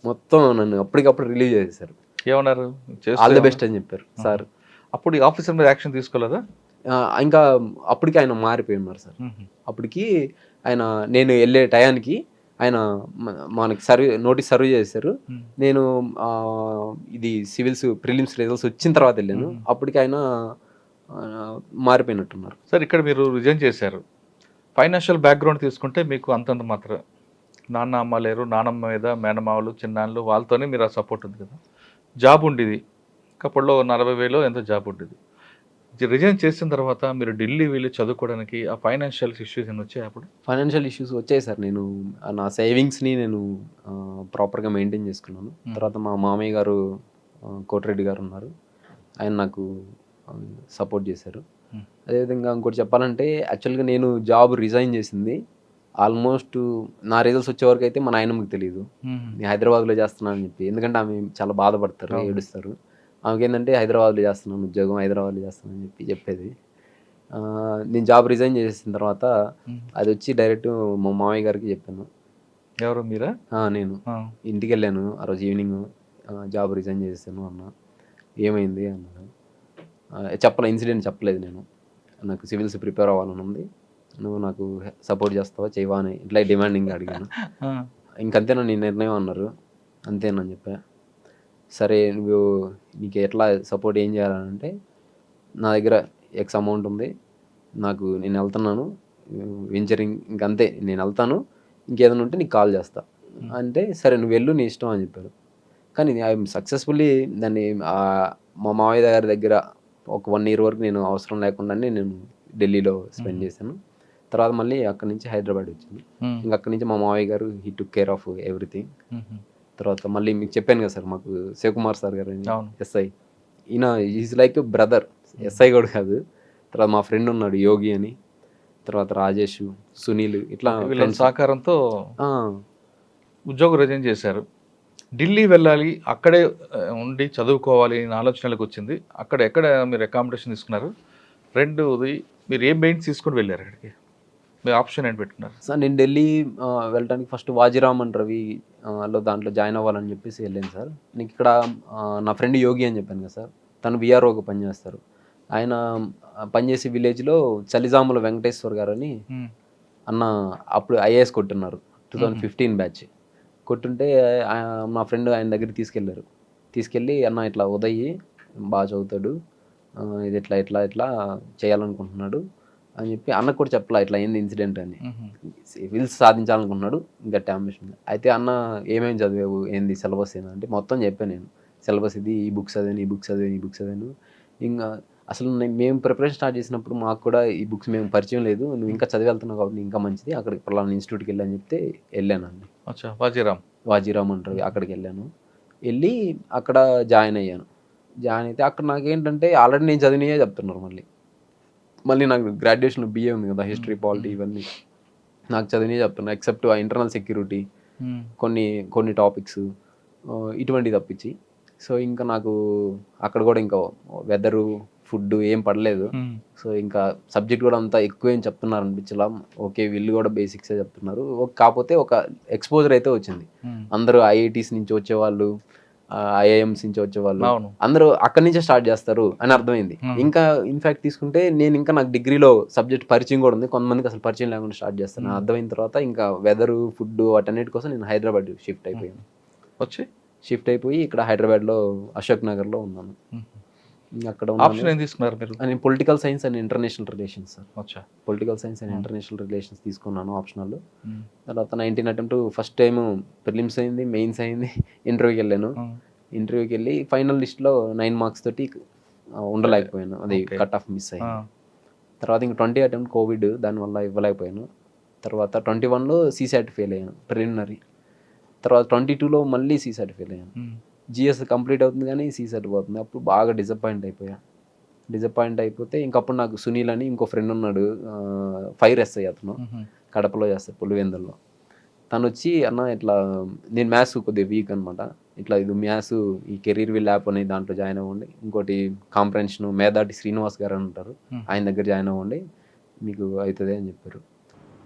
మొత్తం నన్ను అప్పటికప్పుడు రిలీవ్ చేసేసారు. ఏమన్నారు? ఆల్ ద బెస్ట్ అని చెప్పారు సార్. అప్పుడు ఈ ఆఫీసర్ మీద యాక్షన్ తీసుకోలేదా? ఇంకా అప్పటికి ఆయన మారిపోయి ఉన్నారు సార్. అప్పటికి ఆయన నేను వెళ్ళే టయానికి ఆయన మనకి నోటీస్ సర్వ్ చేశారు. నేను ఇది సివిల్స్ ప్రిలిమ్స్ రిజల్ట్స్ వచ్చిన తర్వాత వెళ్ళాను. అప్పటికి ఆయన మారిపోయినట్టున్నారు సార్. ఇక్కడ మీరు రిజైన్ చేశారు, ఫైనాన్షియల్ బ్యాక్గ్రౌండ్ తీసుకుంటే మీకు అంతంత మాత్రం నాన్న అమ్మ లేరు, నానమ్మ మీద మేనమావలు చిన్నాళ్ళు వాళ్ళతోనే మీరు ఆ సపోర్ట్ ఉంది కదా, జాబ్ ఉండేది అప్పట్లో 40,000 ఎంతో జాబ్ ఉండేది. రిజైన్ చేసిన తర్వాత మీరు ఢిల్లీ వెళ్ళి చదువుకోవడానికి ఆ ఫైనాన్షియల్ ఇష్యూస్ ఏమైనా వచ్చాయి? అప్పుడు ఫైనాన్షియల్ ఇష్యూస్ వచ్చాయి సార్. నేను నా సేవింగ్స్ని నేను ప్రాపర్గా మెయింటైన్ చేసుకున్నాను. తర్వాత మా మామయ్య గారు కోటిరెడ్డి గారు ఉన్నారు, ఆయన నాకు సపోర్ట్ చేశారు. అదేవిధంగా ఇంకోటి చెప్పాలంటే యాక్చువల్గా నేను జాబ్ రిజైన్ చేసింది ఆల్మోస్ట్ నా రిజల్ట్స్ వచ్చే వరకు అయితే మా నాయనమ్మకి తెలియదు నేను హైదరాబాద్లో చేస్తున్నాను అని చెప్పి. ఎందుకంటే ఆమె చాలా బాధపడతారు, ఏడుస్తారు. ఆమెకి ఏంటంటే హైదరాబాద్లో చేస్తున్నాను ఉద్యోగం, హైదరాబాద్లో చేస్తున్నాను అని చెప్పి చెప్పేది. నేను జాబ్ రిజైన్ చేసిన తర్వాత అది వచ్చి డైరెక్ట్ మా మామయ్య గారికి చెప్పాను. ఎవరు మీరా? నేను ఇంటికి వెళ్ళాను ఆ రోజు ఈవినింగ్, జాబ్ రిజైన్ చేశాను అన్న. ఏమైంది అన్నాడు. ఇన్సిడెంట్ చెప్పలేదు. నేను నాకు సివిల్స్ ప్రిపేర్ అవ్వాలని ఉంది, నువ్వు నాకు సపోర్ట్ చేస్తావా చేయవా అని ఇట్లా డిమాండింగ్ అడిగాను. ఇంకంతేనా నీ నిర్ణయం అన్నారు. అంతేనని చెప్పా. సరే నువ్వు నీకు ఎట్లా సపోర్ట్ ఏం చేయాలంటే నా దగ్గర ఎక్స్ అమౌంట్ ఉంది, నేను వెళ్తున్నాను వెంచరింగ్, ఇంకంతే నేను వెళ్తాను, ఇంకేదైనా ఉంటే నీకు కాల్ చేస్తా అంటే సరే నువ్వు వెళ్ళు నీ ఇష్టం అని చెప్పారు. కానీ ఐఎమ్ సక్సెస్ఫుల్లీ దాన్ని మా మావయ్య గారి దగ్గర ఒక 1 year వరకు నేను అవసరం లేకుండానే నేను ఢిల్లీలో స్పెండ్ చేశాను. తర్వాత మళ్ళీ అక్కడి నుంచి హైదరాబాద్ వచ్చింది. ఇంకా అక్కడి నుంచి మా మావయ్య గారు he took care of everything. తర్వాత మళ్ళీ మీకు చెప్పాను కదా సార్, మాకు శివకుమార్ సార్ గారు SI, ఈయన ఈజ్ లైక్ బ్రదర్, SI కూడా కాదు. తర్వాత మా ఫ్రెండ్ ఉన్నాడు యోగి అని, తర్వాత రాజేష్, సునీల్, ఇట్లా వీళ్ళ సహకారంతో ఉద్యోగం రిజైన్ చేశారు. ఢిల్లీ వెళ్ళాలి, అక్కడే ఉండి చదువుకోవాలి అనే ఆలోచనలకు వచ్చింది. ఎక్కడ మీరు అకామిడేషన్ తీసుకున్నారు? రెండోది మీరు ఏ మెయిన్స్ తీసుకొని వెళ్ళారు అక్కడికి? మీ ఆప్షన్ ఏంటి పెట్టుకున్నారు? సార్ నేను ఢిల్లీ వెళ్ళడానికి ఫస్ట్ వాజీరామ్ అండ్ రవి దాంట్లో జాయిన్ అవ్వాలని చెప్పేసి వెళ్ళాను సార్. నీకు ఇక్కడ నా ఫ్రెండ్ యోగి అని చెప్పాను కదా సార్, తను VROగా పనిచేస్తారు. ఆయన పనిచేసే విలేజ్లో చలిజాముల వెంకటేశ్వర్ గారు అని అన్న అప్పుడు IAS కొట్టున్నారు, 2015 బ్యాచ్ కొట్టుంటే మా ఫ్రెండ్ ఆయన దగ్గరికి తీసుకెళ్ళి అన్న ఇట్లా ఉదయ్ బాగా చదువుతాడు, ఇది ఇట్లా చేయాలనుకుంటున్నాడు అని చెప్పి అన్నకు కూడా చెప్పలా ఇట్లా ఏంది ఇన్సిడెంట్ అని. సివిల్స్ సాధించాలనుకున్నాడు, గట్టి అంబిషన్. అయితే అన్న ఏమేమి చదివావు, ఏంది సిలబస్ ఏంది అంటే మొత్తం చెప్పాను నేను. సిలబస్ ఇది, ఈ బుక్స్ చదివాను. ఇంకా అసలు మేము ప్రిపరేషన్ స్టార్ట్ చేసినప్పుడు మాకు కూడా ఈ బుక్స్ మేము పరిచయం లేదు, నువ్వు ఇంకా చదివి వెళ్తున్నావు కాబట్టి ఇంకా మంచిది, అక్కడికి పలానా ఇన్స్టిట్యూట్కి వెళ్ళని చెప్తే వెళ్ళానండి. వాజీరామ్ అంటారు, అక్కడికి వెళ్ళి అక్కడ జాయిన్ అయితే అక్కడ నాకేంటంటే ఆల్రెడీ నేను చదివినయే చెప్తున్నారు. మళ్ళీ నాకు గ్రాడ్యుయేషన్ BA ఉంది కదా, హిస్టరీ పాలిటీ ఇవన్నీ నాకు చదివినయే చెప్తున్నారు, ఎక్సెప్ట్ ఇంటర్నల్ సెక్యూరిటీ కొన్ని టాపిక్స్ ఇటువంటి తప్పించి. సో ఇంకా నాకు అక్కడ కూడా ఇంకా వెదరు ఫుడ్ ఏం పడలేదు. సో ఇంకా సబ్జెక్ట్ కూడా అంతా ఎక్కువ ఏం చెప్తున్నారు అనిపించలా. ఓకే వీళ్ళు కూడా బేసిక్సే చెప్తున్నారు, కాకపోతే ఒక ఎక్స్పోజర్ అయితే వచ్చింది. అందరూ IITs నుంచి వచ్చేవాళ్ళు, IIMs నుంచి వచ్చేవాళ్ళు అందరూ అక్కడి నుంచే స్టార్ట్ చేస్తారు అని అర్థమైంది. ఇంకా ఇన్ఫాక్ట్ తీసుకుంటే నేను ఇంకా నాకు డిగ్రీలో సబ్జెక్ట్ పరిచయం కూడా ఉంది, కొంతమందికి అసలు పరిచయం లేకుండా స్టార్ట్ చేస్తాను. అర్థమైన తర్వాత ఇంకా వెదరు ఫుడ్ వాటన్నిటి కోసం నేను హైదరాబాద్ షిఫ్ట్ అయిపోయి ఇక్కడ హైదరాబాద్లో అశోక్ నగర్లో ఉన్నాను. అక్కడ ఆప్షన్ ఏం తీసుకున్నారు మీరు? నేను political science and international relations sir. అచ్చా. Political science and international relations తీసుకున్నాను ఆప్షనల్. ఉమ్. తర్వాత 19 అటెంప్ట్ ఫస్ట్ టైం ప్రిలిమ్స్ అయింది, మెయిన్స్ అయింది, ఇంటర్వ్యూకి వెళ్ళాను. ఇంటర్వ్యూకి వెళ్ళి ఫైనల్ లిస్ట్లో 9 మార్క్స్ తోటి ఉండలేకపోయాను, అది Okay. కట్ ఆఫ్ మిస్ అయింది. తర్వాత ఇంక 20 అటెంప్ట్ కోవిడ్, దానివల్ల ఇవ్వలేకపోయాను. తర్వాత 21లో సీసాట్ ఫెయిల్ అయ్యాను ప్రిలిమినరీ. తర్వాత 22లో మళ్ళీ సీసాట్ ఫెయిల్ అయ్యాను. జిఎస్ కంప్లీట్ అవుతుంది కానీ సీసాట్ పోతుంది. అప్పుడు బాగా డిసప్పాయింట్ అయిపోతే ఇంకప్పుడు నాకు సునీల్ అని ఇంకో ఫ్రెండ్ ఉన్నాడు, ఫైర్ ఎస్ఐ అతను, కడపలో చేస్తాడు పులివెందుల్లో. తను వచ్చి అన్న ఇట్లా నేను మ్యాథ్స్ కొద్దిగా వీక్ అనమాట, ఇట్లా ఇది మ్యాథ్స్ ఈ కెరీర్ విల్ యాప్ అనే దాంట్లో జాయిన్ అవ్వండి, ఇంకోటి కాంప్రహెన్షన్ మేధాటి శ్రీనివాస్ గారు అని ఉంటారు, ఆయన దగ్గర జాయిన్ అవ్వండి మీకు అవుతుంది అని చెప్పారు.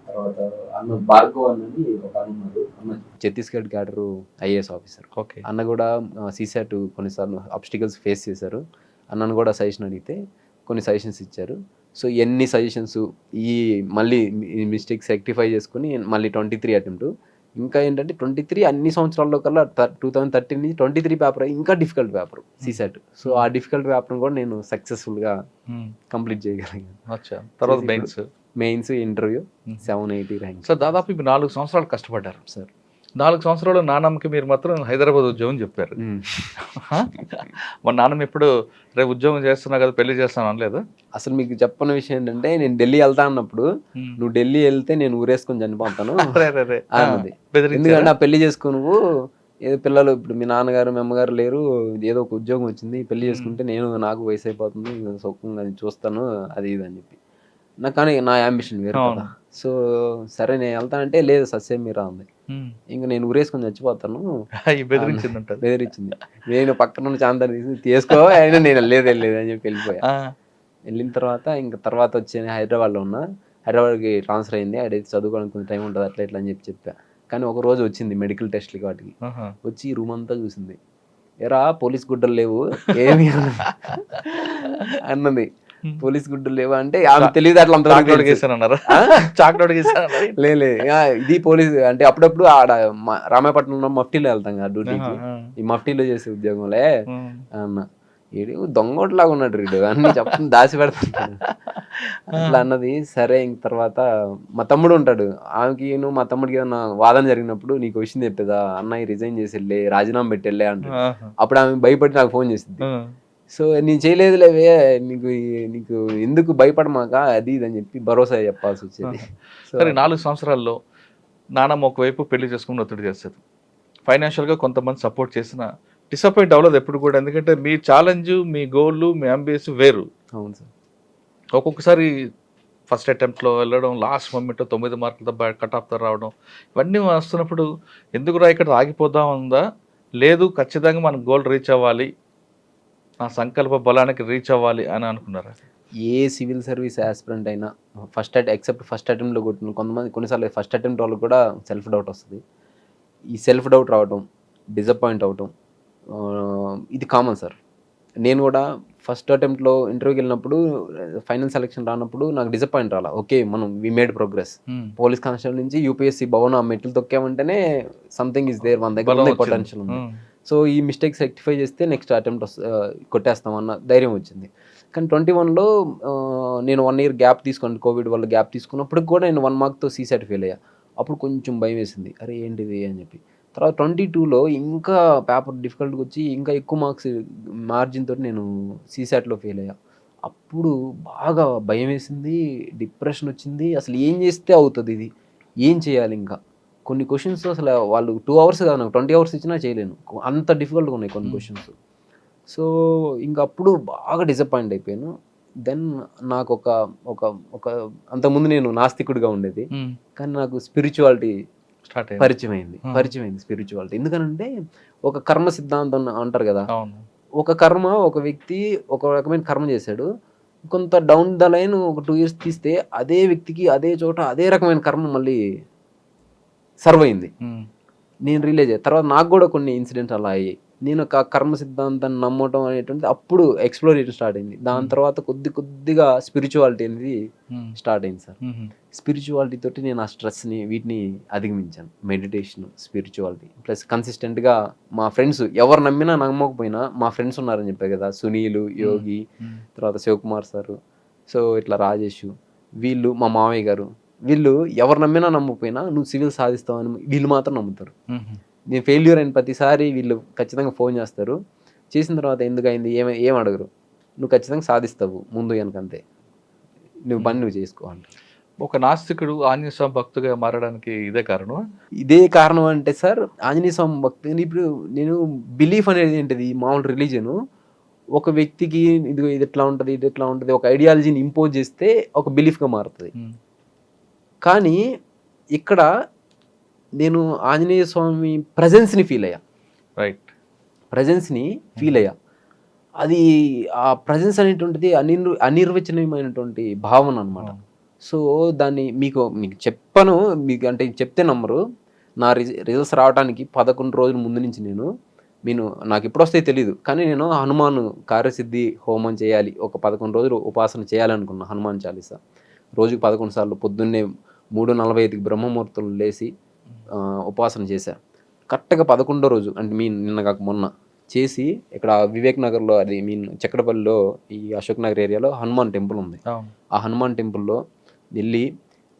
తర్వాత అన్న భార్గవ్ అన్నది ఒక అన్న ఉన్నారు, అన్న Chhattisgarh cadre IAS officer. Okay. అన్న కూడా సీసాట్ కొన్నిసార్లు ఆబ్స్టికల్స్ ఫేస్ చేశారు. అన్నను కూడా సజెషన్ అడిగితే కొన్ని సజెషన్స్ ఇచ్చారు. సో ఎన్ని సజెషన్స్ ఈ మళ్ళీ మిస్టేక్స్ రెక్టిఫై చేసుకుని మళ్ళీ 23 అటెంప్ట్. ఇంకా ఏంటంటే 23 అన్ని సంవత్సరాల్లో కల్లా 2013 నుంచి 23 పేపర్ ఇంకా డిఫికల్ట్ పేపర్ సీసాట్. సో ఆ డిఫికల్ట్ పేపర్ని కూడా నేను సక్సెస్ఫుల్గా కంప్లీట్ చేయగలిగాను. అచ్చా. తర్వాత మెయిన్స్ ఇంటర్వ్యూ 780 ర్యాంక్. సార్ దాదాపు ఇప్పుడు 4 సంవత్సరాలు కష్టపడ్డారు సార్. 4 సంవత్సరాలు నాన్నమ్మకి మీరు మాత్రం హైదరాబాద్ ఉద్యోగం చెప్పారు. మా నాన్నమ్మ ఎప్పుడు రేపు ఉద్యోగం చేస్తున్నా కదా పెళ్లి చేస్తాను అనలేదు? అసలు మీకు చెప్పని విషయం ఏంటంటే నేను ఢిల్లీ వెళ్తా అన్నప్పుడు నువ్వు ఢిల్లీ వెళ్తే నేను ఊరేసుకొని చనిపోతాను అన్నది. ఎందుకంటే ఆ పెళ్లి చేసుకో, నువ్వు ఏదో పిల్లలు ఇప్పుడు మీ నాన్నగారు మీ అమ్మగారు లేరు, ఏదో ఒక ఉద్యోగం వచ్చింది, పెళ్లి చేసుకుంటే నాకు వయసు అయిపోతుంది, సుఖంగా చూస్తాను అది ఇది అని చెప్పి. నాకు కానీ నా అంబిషన్ వేరు కదా. సో సరే నేను వెళ్తానంటే లేదు సస్యం మీరా ఉంది, ఇంకా నేను ఊరేసుకొని చచ్చిపోతాను బెదిరించింది. నేను పక్కన ఉన్న చాందని తీసుకో అయినా నేను వెళ్ళలేదు అని చెప్పి వెళ్ళిపోయా. వెళ్ళిన తర్వాత ఇంకా తర్వాత వచ్చి హైదరాబాద్లో ఉన్నా, హైదరాబాద్కి ట్రాన్స్ఫర్ అయింది, అడైతే చదువుకోవడానికి కొంచెం టైం ఉంటుంది అట్లా ఇట్లా అని చెప్పా. కానీ ఒక రోజు వచ్చింది మెడికల్ టెస్ట్లకి వాటికి, వచ్చి రూమ్ అంతా చూసింది, ఎరా పోలీస్ గుడ్డలు లేవు ఏమి అన్నది. పోలీస్ గుడ్డలు లేవా అంటే ఆమె తెలియదు అట్లా లే ఇది పోలీస్ అంటే అప్పుడప్పుడు ఆడ రామాయపట్నంలో మఫ్టీలో వెళ్తాం కదా డ్యూటీకి, ఈ మఫ్టీలో చేసే ఉద్యోగంలే అన్న. ఈడు దొంగోట్లాగా ఉన్నాడు రీడు అన్ని చెప్పని దాచి పెడతాడు అట్లా అన్నది. సరే ఇంక తర్వాత మా తమ్ముడు ఉంటాడు, ఆమెకి మా తమ్ముడికి ఏదన్నా వాదన జరిగినప్పుడు నీకు విషయం చెప్పేదా అన్నయ్య రిజైన్ చేసి వెళ్ళి రాజీనామా పెట్టి వెళ్ళే అంటాడు. అప్పుడు ఆమె భయపడి నాకు ఫోన్ చేసింది. సో నేను చేయలేదులేవే, నీకు ఎందుకు భయపడమాక అది ఇది అని చెప్పి భరోసా చెప్పాల్సి వచ్చేది. సరే 4 సంవత్సరాల్లో నాన్నమ్మ ఒకవైపు పెళ్లి చేసుకుని ఒత్తిడి చేస్తారు, ఫైనాన్షియల్గా కొంతమంది సపోర్ట్ చేసిన డిసప్పాయింట్ అవ్వలేదు ఎప్పుడు కూడా, ఎందుకంటే మీ ఛాలెంజ్ మీ గోల్ మీ అంబిషన్ వేరు. అవును సార్. ఒక్కొక్కసారి ఫస్ట్ అటెంప్ట్లో వెళ్ళడం, లాస్ట్ మూమెంట్లో 9 మార్కులతో కట్ ఆఫ్తో రావడం, ఇవన్నీ వస్తున్నప్పుడు ఎందుకు ఇక్కడ ఆగిపోదాం ఉందా, లేదు ఖచ్చితంగా మనం గోల్ రీచ్ అవ్వాలి, ఆ సంకల్ప బలానికి రీచ్ అవ్వాలి అని అనుకున్నారా? ఏ సివిల్ సర్వీస్ యాస్పిరెంట్ అయినా ఎక్సెప్ట్ ఫస్ట్ అటెంప్ట్లో కొట్టిన కొంతమంది కొన్నిసార్లు ఫస్ట్ అటెంప్ట్ వాళ్ళకి కూడా సెల్ఫ్ డౌట్ వస్తుంది. ఈ సెల్ఫ్ డౌట్ రావటం, డిసప్పాయింట్ అవటం ఇది కామన్ సార్. నేను కూడా ఫస్ట్ అటెంప్ట్లో ఇంటర్వ్యూకి వెళ్ళినప్పుడు ఫైనల్ సెలెక్షన్ రానప్పుడు నాకు డిసప్పాయింట్ రాలా. ఓకే మనం we made progress, police constable నుంచి యూపీఎస్సీ భవన్ ఆ మెట్లు తొక్కామంటేనే సంథింగ్ ఇస్ దేర్, మన దగ్గర పొటెన్షియల్ ఉంది. సో ఈ మిస్టేక్స్ రెక్టిఫై చేస్తే నెక్స్ట్ అటెంప్ట్ కొట్టేస్తామన్న ధైర్యం వచ్చింది. కానీ 21లో నేను 1 year గ్యాప్ తీసుకుని కోవిడ్ వల్ల గ్యాప్ తీసుకున్నప్పుడు కూడా నేను 1 markతో సీసాట్ ఫెయిల్ అయ్యా. అప్పుడు కొంచెం భయం వేసింది, అరే ఏంటిది అని చెప్పి. తర్వాత 22లో ఇంకా పేపర్ డిఫికల్ట్గా వచ్చి ఇంకా ఎక్కువ మార్క్స్ మార్జిన్ తోటి నేను సీసాట్లో ఫెయిల్ అయ్యా. అప్పుడు బాగా భయం వేసింది, డిప్రెషన్ వచ్చింది, అసలు ఏం చేస్తే అవుతుంది ఇది, ఏం చేయాలి. ఇంకా కొన్ని క్వశ్చన్స్ అసలు వాళ్ళు 2 hours కాదు నాకు 20 hours ఇచ్చినా చేయలేను, అంత డిఫికల్ట్గా ఉన్నాయి కొన్ని క్వశ్చన్స్. సో ఇంకా అప్పుడు బాగా డిసప్పాయింట్ అయిపోయాను. దెన్ నాకు ఒక అంతకుముందు నేను నాస్తికుడిగా ఉండేది, కానీ నాకు స్పిరిచువాలిటీ పరిచయం అయింది స్పిరిచువాలిటీ. ఎందుకనంటే ఒక కర్మ సిద్ధాంతం అంటారు కదా, ఒక కర్మ ఒక వ్యక్తి ఒక రకమైన కర్మ చేశాడు, కొంత డౌన్ ద లైన్ ఒక 2 years తీస్తే అదే వ్యక్తికి అదే చోట అదే రకమైన కర్మ మళ్ళీ సర్వ్ అయింది. నేను రిలీజ్ అయ్యా. తర్వాత నాకు కూడా కొన్ని ఇన్సిడెంట్స్ అలా అయ్యాయి. నేను ఒక కర్మ సిద్ధాంతాన్ని నమ్మటం అనేటువంటిది అప్పుడు ఎక్స్ప్లోర్ చేయడం స్టార్ట్ అయింది. దాని తర్వాత కొద్దిగా స్పిరిచువాలిటీ అనేది స్టార్ట్ అయింది సార్. స్పిరిచువాలిటీ తోటి నేను ఆ స్ట్రెస్ని వీటిని అధిగమించాను. మెడిటేషన్, స్పిరిచువాలిటీ ప్లస్ కన్సిస్టెంట్గా మా ఫ్రెండ్స్ ఎవరు నమ్మినా నమ్మకపోయినా మా ఫ్రెండ్స్ ఉన్నారని చెప్పారు కదా, సునీలు, యోగి, తర్వాత శివకుమార్ సారు, సో ఇట్లా రాజేష్, వీళ్ళు మా మావయ్య గారు, వీళ్ళు ఎవరు నమ్మినా నమ్మకపోయినా నువ్వు సివిల్ సాధిస్తావని వీళ్ళు మాత్రం నమ్ముతారు. నేను ఫెయిల్యూర్ అయిన ప్రతిసారి వీళ్ళు ఖచ్చితంగా ఫోన్ చేస్తారు. చేసిన తర్వాత ఎందుకు అయింది ఏం అడగరు, నువ్వు ఖచ్చితంగా సాధిస్తావు ముందు వెనకంతే, నువ్వు పని నువ్వు చేసుకోవాలి. ఒక నాస్తికుడు ఆంజనేయ స్వామి భక్తుగా మారడానికి ఇదే కారణం? ఇదే కారణం అంటే సార్, ఆంజనేయ స్వామి భక్తి ఇప్పుడు నేను బిలీఫ్ అనేది ఏంటిది, మామూలు రిలీజను ఒక వ్యక్తికి ఇది ఎట్లా ఉంటుంది, ఇది ఎట్లా ఉంటుంది, ఒక ఐడియాలజీని ఇంపోజ్ చేస్తే ఒక బిలీఫ్గా మారుతుంది. కానీ ఇక్కడ నేను ఆంజనేయ స్వామి ప్రజెన్స్ని ఫీల్ అయ్యా. రైట్, ప్రజెన్స్ని ఫీల్ అయ్యా. అది ఆ ప్రజెన్స్ అనేటువంటిది అనిర్వచనీయమైనటువంటి భావన అనమాట. సో దాన్ని మీకు చెప్పను, మీకు అంటే చెప్తే నమ్మరు. నా రిజల్ట్స్ రావడానికి 11 రోజుల ముందు నుంచి నేను నాకు ఎప్పుడు వస్తాయో తెలియదు, కానీ నేను హనుమాన్ కార్యసిద్ధి హోమం చేయాలి, ఒక 11 రోజులు ఉపాసన చేయాలనుకున్నా. హనుమాన్ చాలీసా రోజుకి 11 సార్లు పొద్దున్నే 3:45కి బ్రహ్మముహూర్తం లేచి ఉపాసన చేశా. కరెక్ట్గా 11వ రోజు అంటే నిన్న కాక మొన్న చేసి ఇక్కడ వివేక్ నగర్లో, అది చక్కడపల్లిలో, ఈ అశోక్ నగర్ ఏరియాలో హనుమాన్ టెంపుల్ ఉంది. ఆ హనుమాన్ టెంపుల్లో వెళ్ళి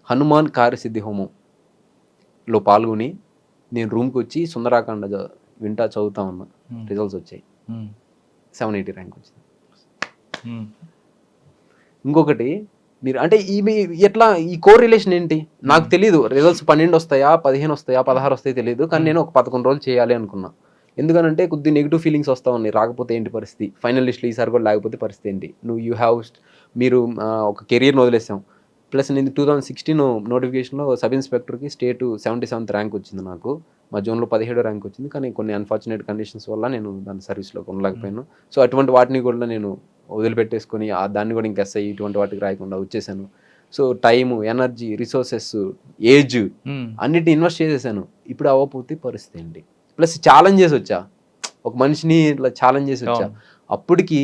హనుమాన్ కార్యసిద్ధి హోమంలో పాల్గొని నేను రూమ్కి వచ్చి సుందరాకాండ వింటా చదువుతా ఉన్నా. రిజల్ట్స్ వచ్చాయి, 780 ర్యాంక్ వచ్చింది. ఇంకొకటి మీరు అంటే ఎట్లా ఈ కోరిలేషన్ ఏంటి నాకు తెలియదు. రిజల్ట్స్ 12 వస్తాయా, 15 వస్తాయా, 16 వస్తాయో తెలియదు, కానీ నేను ఒక 11 రోజులు చేయాలి అనుకున్నా. ఎందుకనంటే కొద్ది నెగిటివ్ ఫీలింగ్స్ వస్తూ ఉన్నాయి, రాకపోతే ఏంటి పరిస్థితి, ఫైనల్ లిస్ట్లో ఈసారి కూడా లేకపోతే పరిస్థితి ఏంటి, మీరు ఒక కెరీర్ని వదిలేసాం. ప్లస్ నేను 2016 నోటిఫికేషన్లో సబ్ ఇన్స్పెక్టర్కి స్టేట్ 77th ర్యాంక్ వచ్చింది నాకు. మా జోన్లో 17వ ర్యాంక్ వచ్చింది, కానీ కొన్ని అన్ఫార్చునేట్ కండిషన్స్ వల్ల నేను దాని సర్వీస్లో ఉండలేకపోయాను. సో అటువంటి వాటిని కూడా నేను వదిలిపెట్టేసుకొని దాన్ని కూడా ఇంకా ఎస్ఐ ఇటువంటి వాటికి రాయకుండా వచ్చేసాను. So time, energy, resources, age అన్నిటిని ఇన్వెస్ట్ చేసేసాను. ఇప్పుడు అవ్వకపోతే పరిస్థితి ఏంటి, ప్లస్ ఛాలెంజ్ చేసి వచ్చా, ఒక మనిషిని ఇట్లా ఛాలెంజ్ చేసి వచ్చా. అప్పటికి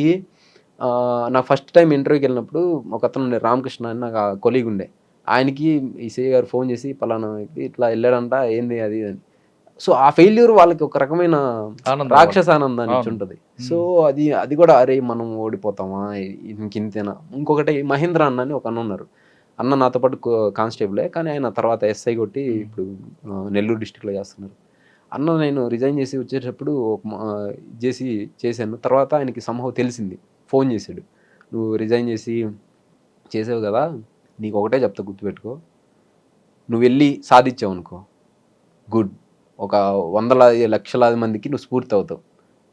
నా ఫస్ట్ టైం ఇంటర్వ్యూకి వెళ్ళినప్పుడు ఒక అతను రామకృష్ణ అని నాకు కొలీగ్ ఉండే, ఆయనకి ఈ సిఐ గారు ఫోన్ చేసి పలానా ఇట్లా వెళ్ళాడంట, ఏంది అది అని. సో ఆ ఫెయిల్యూర్ వాళ్ళకి ఒక రకమైన రాక్షస ఆనందాన్ని ఇచ్చి ఉంటుంది. సో అది కూడా అరే మనం ఓడిపోతామా ఇంకింతేనా. ఇంకొకటి మహేంద్ర అన్న అని ఒక అన్న ఉన్నారు. అన్న నాతో పాటు కానిస్టేబులే, కానీ ఆయన తర్వాత ఎస్ఐ కొట్టి ఇప్పుడు నెల్లూరు డిస్టిక్లో చేస్తున్నారు. అన్న నేను రిజైన్ చేసి వచ్చేటప్పుడు చేశాను. తర్వాత ఆయనకి సంభవం తెలిసింది, ఫోన్ చేశాడు, నువ్వు రిజైన్ చేసావు కదా, నీకు ఒకటే చెప్తా గుర్తుపెట్టుకో, నువ్వు వెళ్ళి సాధించావు అనుకో గుడ్, ఒక 100 లక్షలాది మందికి నువ్వు స్ఫూర్తి అవుతావు.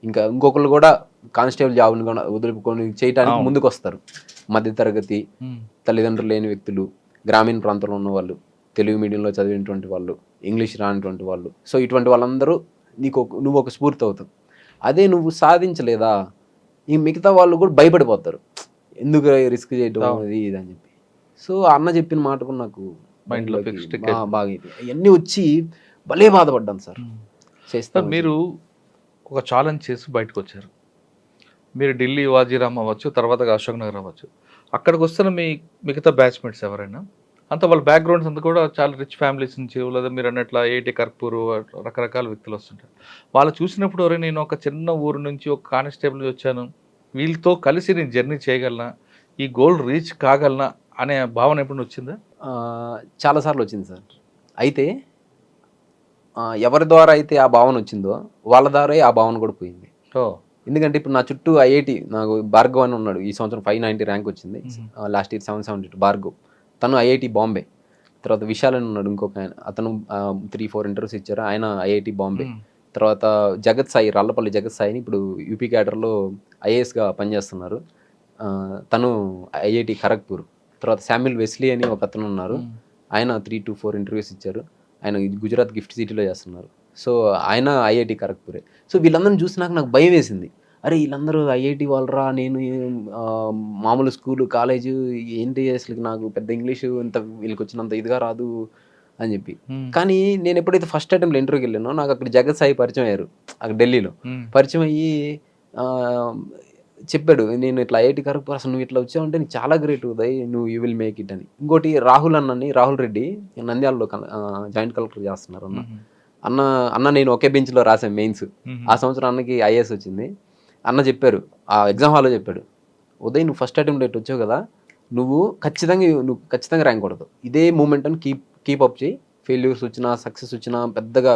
ఇంకొకళ్ళు కూడా కానిస్టేబుల్ జాబ్ని కూడా వదులుకొని చేయడానికి ముందుకు వస్తారు. మధ్యతరగతి, తల్లిదండ్రులు లేని వ్యక్తులు, గ్రామీణ ప్రాంతంలో ఉన్న వాళ్ళు, తెలుగు మీడియంలో చదివినటువంటి వాళ్ళు, ఇంగ్లీష్ రానటువంటి వాళ్ళు. సో ఇటువంటి వాళ్ళందరూ నువ్వు ఒక స్ఫూర్తి అవుతావు. అదే నువ్వు సాధించలేదా, ఈ మిగతా వాళ్ళు కూడా భయపడిపోతారు, ఎందుకు రిస్క్ చేయడం అది ఇది అని చెప్పి. సో అన్న చెప్పిన మాట కూడా నాకు మైండ్లో బాగా ఇవన్నీ వచ్చి భలే బాధపడ్డాను సార్. చేస్తాను. మీరు ఒక ఛాలెంజ్ చేసి బయటకు వచ్చారు. మీరు ఢిల్లీ వాజీరామ్ అవ్వచ్చు, తర్వాత అశోక్ నగర్ అవ్వచ్చు, అక్కడికి వస్తున్న మిగతా బ్యాచ్మేట్స్ ఎవరైనా అంత వాళ్ళ బ్యాక్గ్రౌండ్స్ అంతా కూడా చాలా రిచ్ ఫ్యామిలీస్ నుంచి, లేదా మీరు అన్నట్ల ఐఐటి కర్పూర్ రకరకాల వ్యక్తులు వస్తుంటారు. వాళ్ళు చూసినప్పుడు ఎవరైనా నేను ఒక చిన్న ఊరు నుంచి ఒక కానిస్టేబుల్ వచ్చాను, వీళ్ళతో కలిసి నేను జర్నీ చేయగలనా, ఈ గోల్ రీచ్ కాగలనా అనే భావన ఎప్పుడు వచ్చిందా? చాలాసార్లు వచ్చింది సార్. అయితే ఎవరి ద్వారా అయితే ఆ భావన వచ్చిందో వాళ్ళ ద్వారా ఆ భావన కూడా పోయింది. ఎందుకంటే ఇప్పుడు నా చుట్టూ ఐఐటి, నాకు భార్గవ్ అని ఉన్నాడు, ఈ సంవత్సరం 590 ర్యాంక్ వచ్చింది, లాస్ట్ ఇయర్ 772. భార్గవ్ తను ఐఐటి బాంబే. తర్వాత విశాల్ అని ఉన్నాడు ఇంకొక ఆయన, అతను 3-4 ఇంటర్వ్యూస్ ఇచ్చారు, ఆయన ఐఐటి బాంబే. తర్వాత జగత్ సాయి, రాళ్లపల్లి జగత్ సాయిని ఇప్పుడు యూపీ క్యాడర్లో ఐఏఎస్గా పనిచేస్తున్నారు, తను ఐఐటి ఖరగ్పూర్. తర్వాత శామ్యుల్ వెస్లీ అని ఒక అతను ఉన్నారు, ఆయన 3-4 ఇంటర్వ్యూస్ ఇచ్చారు, ఆయన గుజరాత్ గిఫ్ట్ సిటీలో చేస్తున్నారు. సో ఆయన ఐఐటి ఖరగ్పూరే. సో వీళ్ళందరిని చూసి నాకు భయం వేసింది, అరే వీళ్ళందరూ ఐఐటి వాళ్ళరా, నేను మామూలు స్కూలు కాలేజు ఏంటి, అసలు నాకు పెద్ద ఇంగ్లీషు ఇంత వీళ్ళకి వచ్చినంత ఇదిగా రాదు, అని చెప్పి. కానీ నేను ఎప్పుడైతే ఫస్ట్ అటెంప్ట్లో ఇంటర్వ్యూకి వెళ్ళానో నాకు అక్కడ జగత్ సాయి పరిచయం అయ్యారు, అక్కడ ఢిల్లీలో పరిచయం అయ్యి చెప్పాడు, నేను ఇట్లా ఐఐటి ఖరగ్పూర్ అసలు నువ్వు ఇట్లా వచ్చావంటే నీకు చాలా గ్రేట్ ఉదయ్, నువ్వు యూ విల్ మేక్ ఇట్ అని. ఇంకోటి రాహుల్ రెడ్డి నంద్యాలలో జాయింట్ కలెక్టర్ చేస్తున్నారు అన్న నేను ఒకే బెంచ్లో రాశాను మెయిన్స్. ఆ సంవత్సరం అన్నకి ఐఏఎస్ వచ్చింది. అన్న చెప్పారు ఆ ఎగ్జామ్ హాల్లో చెప్పాడు, ఉదయ్ నువ్వు ఫస్ట్ అటెంప్ట్ డేట్ వచ్చావు కదా, నువ్వు ఖచ్చితంగా ర్యాంక్ కొడదు, ఇదే మూమెంట్ అని కీప్ అప్ చేయి, ఫెయిల్యూర్స్ వచ్చినా సక్సెస్ వచ్చినా పెద్దగా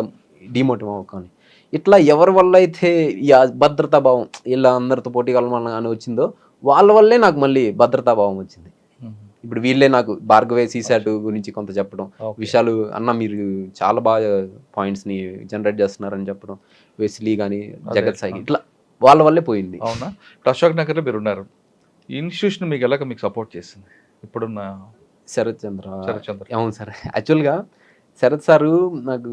డిమోటివ్ అవ్వకని. ఇట్లా ఎవరి వల్ల అయితే ఈ భద్రతా భావం ఇలా అందరితో పోటీ కలవాలని అని వచ్చిందో వాళ్ళ వల్లే నాకు మళ్ళీ భద్రతా భావం వచ్చింది. ఇప్పుడు వీళ్ళే నాకు భార్గవే సీసాట్ గురించి కొంత చెప్పడం, విషయాలు అన్న మీరు చాలా బాగా పాయింట్స్ని జనరేట్ చేస్తున్నారని చెప్పడం, వెస్లీ కానీ జగత్ సాయి ఇట్లా వాళ్ళ వల్లే పోయింది. అవునా? అశోక్ నగర్లో మీరు ఉన్నారు, ఈ ఇన్స్టిట్యూషన్ మీకు ఎలాగ మీకు సపోర్ట్ చేసింది ఇప్పుడున్న శరత్ చంద్ర? అవును సార్, యాక్చువల్గా శరత్ సారు నాకు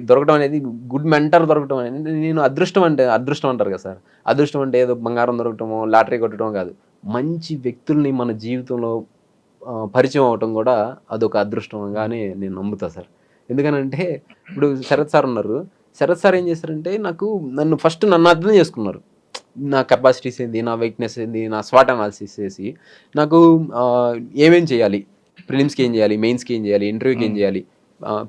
దొరకడం అనేది గుడ్ మెంటర్ దొరకడం అనేది నేను అదృష్టం అంటారు కదా సార్, అదృష్టం అంటే ఏదో బంగారం దొరకటమో లాటరీ కొట్టడం కాదు, మంచి వ్యక్తుల్ని మన జీవితంలో పరిచయం అవటం కూడా అదొక అదృష్టంగానే నేను నమ్ముతా సార్. ఎందుకనంటే ఇప్పుడు శరత్ సార్ ఉన్నారు, శరత్ సార్ ఏం చేశారంటే నన్ను అర్థం చేసుకున్నారు, నా కెపాసిటీస్ ఏంది, నా వీక్నెస్ ఏంది, నా స్వాట్ అనాలిసిస్ చేసి నాకు ఏమేం చేయాలి, ప్రిలిమ్స్కి ఏం చేయాలి, మెయిన్స్కి ఏం చేయాలి, ఇంటర్వ్యూకి ఏం చేయాలి,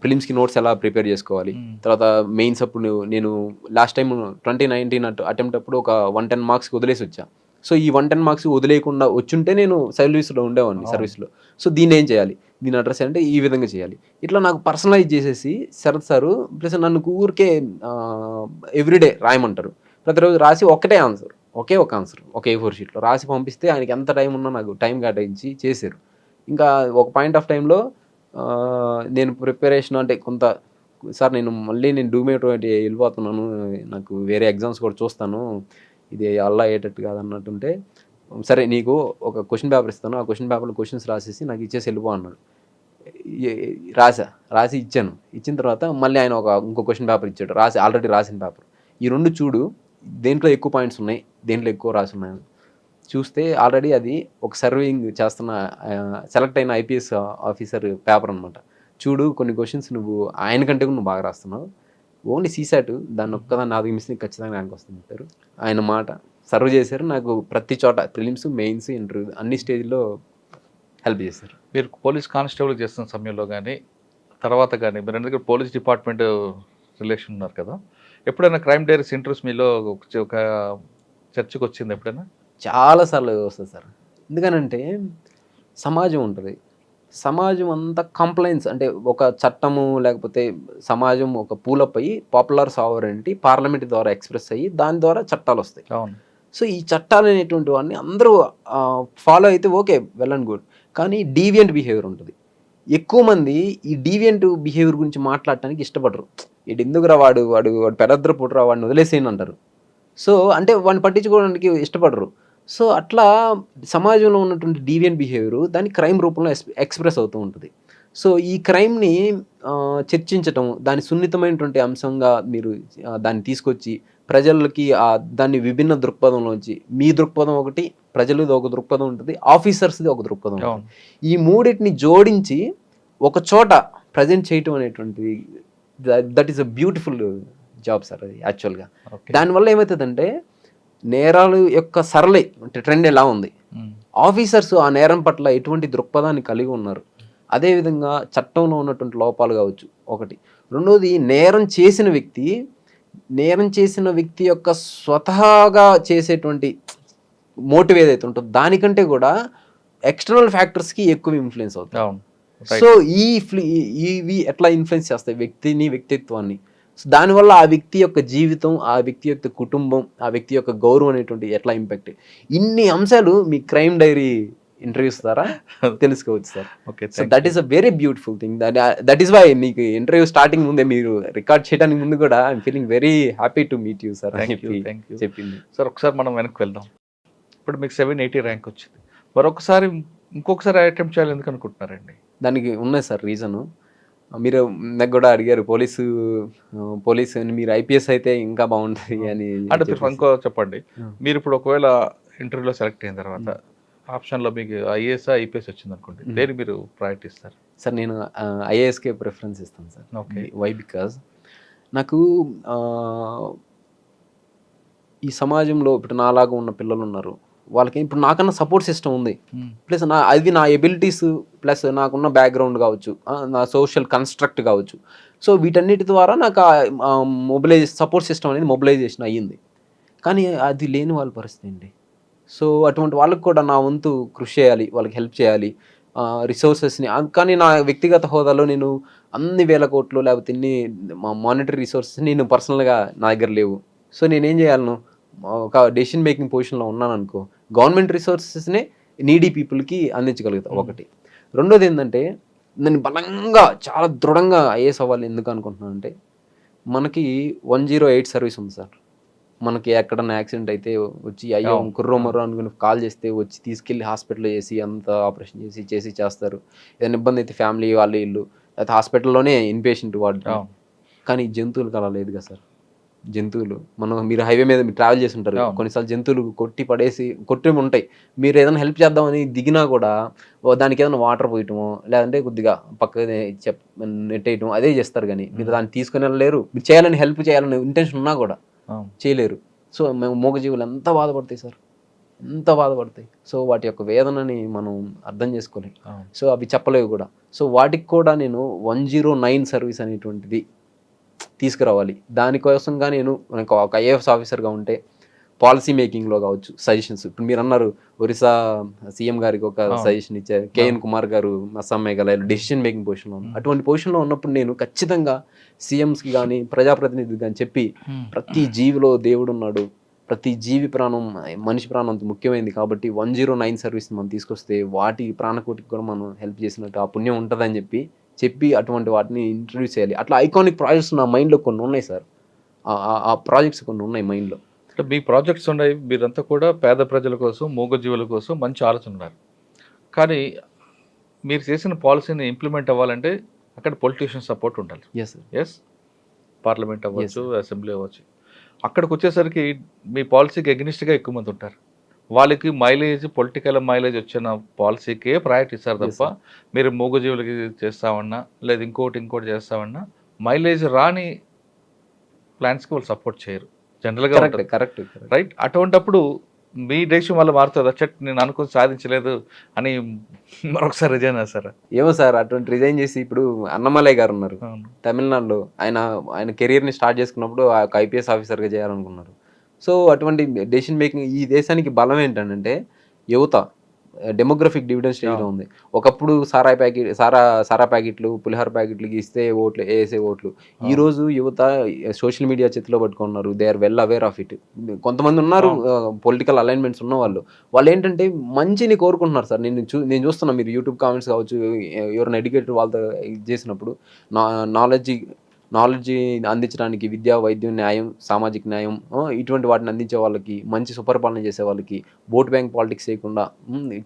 ప్రిలిమ్స్కి నోట్స్ ఎలా ప్రిపేర్ చేసుకోవాలి, తర్వాత మెయిన్స్ అప్పుడు నేను లాస్ట్ టైం 2019 అటెంప్ట్ అప్పుడు ఒక 110 మార్క్స్కి వదిలేసి వచ్చా. సో ఈ 110 మార్క్స్ వదిలేకుండా వచ్చుంటే నేను సర్వీస్లో ఉండేవాడిని సర్వీస్లో. సో దీన్ని ఏం చేయాలి, దీని అడ్రస్ అంటే ఈ విధంగా చేయాలి, ఇట్లా నాకు పర్సనలైజ్ చేసేసి శరత్ సారు ప్లస్ నన్ను ఊరికే ఎవ్రీడే రాయమంటారు, ప్రతిరోజు రాసి ఒకే ఒక ఆన్సర్ ఒక A4 షీట్లో రాసి పంపిస్తే ఆయనకి ఎంత టైం ఉన్నా నాకు టైం కేటాయించి చేశారు. ఇంకా ఒక పాయింట్ ఆఫ్ టైంలో నేను ప్రిపరేషన్ అంటే కొంత సార్ నేను డూమేట్ వెళ్ళిపోతున్నాను, నాకు వేరే ఎగ్జామ్స్ కూడా చూస్తాను, ఇది అల్లా అయ్యేటట్టు కాదన్నట్టుంటే సరే నీకు ఒక క్వశ్చన్ పేపర్ ఇస్తాను, ఆ క్వశ్చన్ పేపర్లో క్వశ్చన్స్ రాసేసి నాకు ఇచ్చేసి వెళ్ళిపో అన్నాడు. రాసి ఇచ్చాను. ఇచ్చిన తర్వాత మళ్ళీ ఆయన ఇంకో క్వశ్చన్ పేపర్ ఇచ్చాడు, ఆల్రెడీ రాసిన పేపర్, ఈ రెండు చూడు దేంట్లో ఎక్కువ పాయింట్స్ ఉన్నాయి, దేంట్లో ఎక్కువ రాసి ఉన్నాయని చూస్తే ఆల్రెడీ అది ఒక సర్వింగ్ చేస్తున్న సెలెక్ట్ అయిన IPS ఆఫీసర్ పేపర్ అనమాట. చూడు కొన్ని క్వశ్చన్స్ నువ్వు ఆయన కంటే కూడా నువ్వు బాగా రాస్తున్నావు, ఓన్లీ సీసాట్ దాన్ని ఒక్కదాన్ని 4 మిస్ ఖచ్చితంగా ర్యాంక్ వస్తుంది చెప్పారు. ఆయన మాట సర్వ్ చేశారు, నాకు ప్రతి చోట ప్రిలిమ్స్ మెయిన్స్ ఇంటర్వ్యూ అన్ని స్టేజ్లో హెల్ప్ చేశారు. మీరు పోలీస్ కానిస్టేబుల్ చేస్తున్న సమయంలో కానీ తర్వాత కానీ మీరు దగ్గర పోలీస్ డిపార్ట్మెంట్ రిలేషన్ ఉన్నారు కదా, ఎప్పుడైనా క్రైమ్ డైరీస్ ఇంటర్వ్యూస్ మీలో ఒక చర్చకు వచ్చింది ఎప్పుడైనా? చాలాసార్లు వస్తుంది సార్. ఎందుకనంటే సమాజం ఉంటుంది, సమాజం అంతా కంప్లైంట్స్ అంటే ఒక చట్టము లేకపోతే సమాజం ఒక పూలప్ అయ్యి పాపులర్ సావరెంటీ పార్లమెంట్ ద్వారా ఎక్స్ప్రెస్ అయ్యి దాని ద్వారా చట్టాలు వస్తాయి. అవును. సో ఈ చట్టాలు అనేటువంటి వాడిని అందరూ ఫాలో అయితే ఓకే, వెల్ అండ్ గుడ్. కానీ డీవియంట్ బిహేవియర్ ఉంటుంది. ఎక్కువ మంది ఈ డీవియంట్ బిహేవియర్ గురించి మాట్లాడటానికి ఇష్టపడరు. ఇటు ఎందుకురా వాడు పెరద్ర పుట్రా వాడిని వదిలేసేయని అంటారు. సో అంటే వాడిని పట్టించుకోవడానికి ఇష్టపడరు. సో అట్లా సమాజంలో ఉన్నటువంటి డీవియంట్ బిహేవియర్ దాన్ని క్రైమ్ రూపంలో ఎక్స్ప్రెస్ అవుతూ ఉంటుంది. సో ఈ క్రైమ్ని చర్చించటం, దాని సున్నితమైనటువంటి అంశంగా మీరు దాన్ని తీసుకొచ్చి ప్రజలకి దాన్ని విభిన్న దృక్పథంలోంచి, మీ దృక్పథం ఒకటి, ప్రజలది ఒక దృక్పథం ఉంటుంది, ఆఫీసర్స్ది ఒక దృక్పథం ఉంటుంది. ఈ మూడింటిని జోడించి ఒక చోట ప్రజెంట్ చేయటం అనేటువంటిది that is a beautiful job sir అది యాక్చువల్గా. దానివల్ల ఏమవుతుందంటే నేరాలు యొక్క సరళి అంటే ట్రెండ్ ఎలా ఉంది, ఆఫీసర్స్ ఆ నేరం పట్ల ఎటువంటి దృక్పథాన్ని కలిగి ఉన్నారు, అదేవిధంగా చట్టంలో ఉన్నటువంటి లోపాలు కావచ్చు ఒకటి. రెండోది నేరం చేసిన వ్యక్తి యొక్క స్వతహాగా చేసేటువంటి మోటివ్ ఏదైతే ఉంటుందో దానికంటే కూడా ఎక్స్టర్నల్ ఫ్యాక్టర్స్కి ఎక్కువ ఇన్ఫ్లుయెన్స్ అవుతాయి. సో ఇవి ఎట్లా ఇన్ఫ్లుయెన్స్ చేస్తాయి వ్యక్తిత్వాన్ని. సో దానివల్ల ఆ వ్యక్తి యొక్క జీవితం, ఆ వ్యక్తి యొక్క కుటుంబం, ఆ వ్యక్తి యొక్క గౌరవం అనేటువంటి ఎట్లా ఇంపాక్ట్, ఇన్ని అంశాలు మీ క్రైమ్ డైరీ ఇంటర్వ్యూస్ ద్వారా తెలుసుకోవచ్చు sir. So that is a very beautiful thing. That is why మీకు ఇంటర్వ్యూ స్టార్టింగ్ ముందే మీరు రికార్డ్ చేయడానికి ముందు కూడా I'm feeling very happy to meet you sir అని చెప్పింది. సార్ ఒకసారి మనం వెనక్కి వెళ్దాం. ఇప్పుడు మీకు 780 ర్యాంక్ వచ్చింది, ఇంకొకసారి అటెంప్ట్ చేయాలి ఎందుకు అనుకుంటున్నారండి? దానికి ఉన్నాయి సార్ రీజను. మీరు నాకు కూడా అడిగారు పోలీసు మీరు IPS అయితే ఇంకా బాగుంటుంది అని. అంటే ఇంకో చెప్పండి, మీరు ఇప్పుడు ఒకవేళ ఇంటర్వ్యూలో సెలెక్ట్ అయిన తర్వాత ఆప్షన్లో మీకు IAS IPS వచ్చింది అనుకోండి, దేని మీరు ప్రయారిటీ ఇస్తారు? సార్ నేను ఐఏఎస్కే ప్రిఫరెన్స్ ఇస్తాను సార్. ఓకే. వై బికాజ్ నాకు ఈ సమాజంలో ఇప్పుడు నాలాగా ఉన్న పిల్లలు ఉన్నారు, వాళ్ళకి ఇప్పుడు నాకన్నా సపోర్ట్ సిస్టమ్ ఉంది, ప్లస్ అది నా ఎబిలిటీస్ ప్లస్ నాకున్న బ్యాక్గ్రౌండ్ కావచ్చు, నా సోషల్ కన్స్ట్రక్ట్ కావచ్చు. సో వీటన్నిటి ద్వారా నాకు సపోర్ట్ సిస్టమ్ అనేది మొబిలైజేషన్ అయ్యింది. కానీ అది లేని వాళ్ళ పరిస్థితి అండి. సో అటువంటి వాళ్ళకి కూడా నా వంతు కృషి చేయాలి, వాళ్ళకి హెల్ప్ చేయాలి, రిసోర్సెస్ని. కానీ నా వ్యక్తిగత హోదాలో నేను అన్ని వేల కోట్లు లేకపోతే ఇన్ని మానిటరీ రిసోర్సెస్ నేను పర్సనల్గా నా దగ్గర లేవు. సో నేనేం చేయాలను, ఒక డెసిషన్ మేకింగ్ పొజిషన్లో ఉన్నాను అనుకో, గవర్నమెంట్ రిసోర్సెస్నే నీడీ పీపుల్కి అందించగలుగుతా. ఒకటి. రెండోది ఏంటంటే నేను బలంగా చాలా దృఢంగా ఐఏఎస్ అవ్వాలి ఎందుకు అనుకుంటున్నాను అంటే, మనకి 108 సర్వీస్ ఉంది సార్. మనకి ఎక్కడన్నా యాక్సిడెంట్ అయితే వచ్చి అయ్యో కుర్రోమర్రో అనుకుని కాల్ చేస్తే వచ్చి తీసుకెళ్ళి హాస్పిటల్లో చేసి అంత ఆపరేషన్ చేస్తారు. ఏదైనా ఇబ్బంది అయితే ఫ్యామిలీ వాళ్ళు ఇల్లు అయితే హాస్పిటల్లోనే ఇన్పేషెంట్ వాడు. కానీ జంతువులకు అలా లేదు కదా సార్. జంతువులు మీరు హైవే మీద మీరు ట్రావెల్ చేసి ఉంటారు, కొన్నిసార్లు జంతువులు కొట్టి ఉంటాయి. మీరు ఏదైనా హెల్ప్ చేద్దామని దిగినా కూడా దానికి ఏదైనా వాటర్ పోయటమో లేదంటే కొద్దిగా పక్కనే నెట్టేయటం అదే చేస్తారు. కానీ మీరు దాన్ని తీసుకుని వెళ్ళలేరు. మీరు చేయాలని హెల్ప్ చేయాలని ఇంటెన్షన్ ఉన్నా కూడా చేయలేరు. సో మేము మూగజీవులు ఎంత బాధపడతాయి సార్, ఎంత బాధపడతాయి. సో వాటి యొక్క వేదనని మనం అర్థం చేసుకోలేం. సో అవి చెప్పలేవు కూడా. సో వాటికి కూడా నేను 109 సర్వీస్ అనేటువంటిది తీసుకురావాలి. దానికోసంగా నేను ఒక ఐఏఎస్ ఆఫీసర్గా ఉంటే పాలసీ మేకింగ్లో కావచ్చు, సజెషన్స్. ఇప్పుడు మీరు అన్నారు ఒరిస్సా సీఎం గారికి ఒక సజెషన్ ఇచ్చారు, కేఎన్ కుమార్ గారు అస్సాం మేఘాలయలో డెసిషన్ మేకింగ్ పొజిషన్లో ఉన్నారు. అటువంటి పొజిషన్లో ఉన్నప్పుడు నేను ఖచ్చితంగా సీఎంస్కి కానీ ప్రజాప్రతినిధికి కానీ చెప్పి, ప్రతి జీవిలో దేవుడు ఉన్నాడు, ప్రతి జీవి ప్రాణం మనిషి ప్రాణం అంత ముఖ్యమైనది కాబట్టి 109 సర్వీస్ని మనం తీసుకొస్తే వాటి ప్రాణకోటికి కూడా మనం హెల్ప్ చేసినట్టు ఆ పుణ్యం ఉంటుందని చెప్పి అటువంటి వాటిని ఇంట్రడ్యూస్ చేయాలి. అట్లా ఐకానిక్ ప్రాజెక్ట్స్ నా మైండ్లో కొన్ని ఉన్నాయి సార్. ఆ ప్రాజెక్ట్స్ కొన్ని ఉన్నాయి మైండ్లో. మీ ప్రాజెక్ట్స్ ఉన్నాయి, మీరంతా కూడా పేద ప్రజల కోసం, మూగజీవుల కోసం మంచి ఆలోచన ఉన్నారు. కానీ మీరు చేసిన పాలసీని ఇంప్లిమెంట్ అవ్వాలంటే అక్కడ పొలిటీషియన్ సపోర్ట్ ఉండాలి. ఎస్, పార్లమెంట్ అవ్వచ్చు, అసెంబ్లీ అవ్వచ్చు. అక్కడికి వచ్చేసరికి మీ పాలసీకి ఎగ్నిస్ట్గా ఎక్కువ మంది ఉంటారు. వాళ్ళకి మైలేజ్, పొలిటికల్ మైలేజ్ వచ్చిన పాలసీకే ప్రయారిటీ ఇస్తారు తప్ప మీరు మూగజీవులకి చేస్తామన్నా లేదా ఇంకోటి చేస్తామన్నా మైలేజ్ రాని ప్లాన్స్కి వాళ్ళు సపోర్ట్ చేయరు జనరల్గా. Correct right. అటువంటప్పుడు మీ డెసిషన్ వల్ల మారుతుందా, నేను అనుకుని సాధించలేదు అని మరొకసారి రిజైన్ చేస్తారా? ఏమో సార్, అటువంటి రిజైన్ చేసి ఇప్పుడు అన్నమలై గారు ఉన్నారు తమిళనాడులో, ఆయన కెరీర్ని స్టార్ట్ చేసుకున్నప్పుడు ఒక ఐపీఎస్ ఆఫీసర్గా చేయాలనుకున్నారు. సో అటువంటి డెసిషన్ మేకింగ్ ఈ దేశానికి బలం ఏంటంటే యువత డెమోగ్రఫిక్ డివిడెండ్ స్టేజ్లో ఉంది. ఒకప్పుడు సారా ప్యాకెట్లు, పులిహోర ప్యాకెట్లకి ఇస్తే ఓట్లు వేసే ఓట్లు. ఈరోజు యువత సోషల్ మీడియా చేతిలో పట్టుకున్నారు. They are well aware of it. కొంతమంది ఉన్నారు పొలిటికల్ అలైన్మెంట్స్ ఉన్న వాళ్ళు ఏంటంటే మంచిని కోరుకుంటున్నారు సార్. నేను చూస్తున్నా, మీరు యూట్యూబ్ కామెంట్స్ కావచ్చు, ఎవరైనా ఎడ్యుకేటెడ్ వాళ్ళతో చేసినప్పుడు నాలెడ్జ్ అందించడానికి విద్య, వైద్యం, న్యాయం, సామాజిక న్యాయం ఇటువంటి వాటిని అందించే వాళ్ళకి, మంచి సుపరిపాలన చేసే వాళ్ళకి, ఓట్ బ్యాంక్ పాలిటిక్స్ చేయకుండా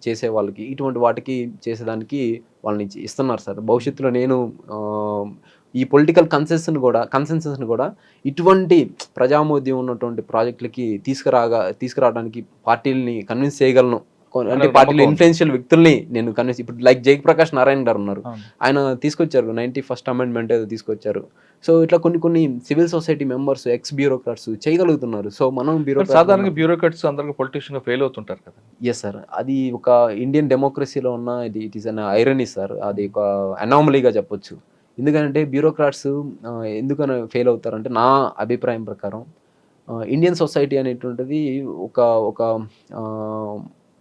చేసే వాళ్ళకి, ఇటువంటి వాటికి చేసేదానికి వాళ్ళని ఇస్తున్నారు సార్. భవిష్యత్తులో నేను ఈ పొలిటికల్ కన్సెన్సస్ని కూడా ఇటువంటి ప్రజామోద్యం ఉన్నటువంటి ప్రాజెక్టులకి తీసుకురావడానికి పార్టీలని కన్విన్స్ చేయగలను. అంటే పార్టీలో ఇన్ఫ్లుయెన్షియల్ వ్యక్తుల్ని నేను కన్విన్స్, ఇప్పుడు లైక్ జయప్రకాష్ నారాయణ గారు ఉన్నారు, ఆయన తీసుకొచ్చారు 91st అమెండ్మెంట్ ఏదో తీసుకొచ్చారు. సో ఇట్లా కొన్ని civil society members, X bureaucrats చేయగలుగుతున్నారు. సో మనం సాధారణంగా బ్యూరోక్రాట్స్ అందరికీ పొలిటీషియన్ ఫెయిల్ అవుతుంటారు కదా. ఎస్ సార్, అది ఒక ఇండియన్ డెమోక్రసీలో ఉన్న it is an irony sir. అది ఒక అనామలీగా చెప్పొచ్చు. ఎందుకంటే బ్యూరోక్రాట్స్ ఎందుకని ఫెయిల్ అవుతారంటే, నా అభిప్రాయం ప్రకారం ఇండియన్ సొసైటీ అనేటువంటిది ఒక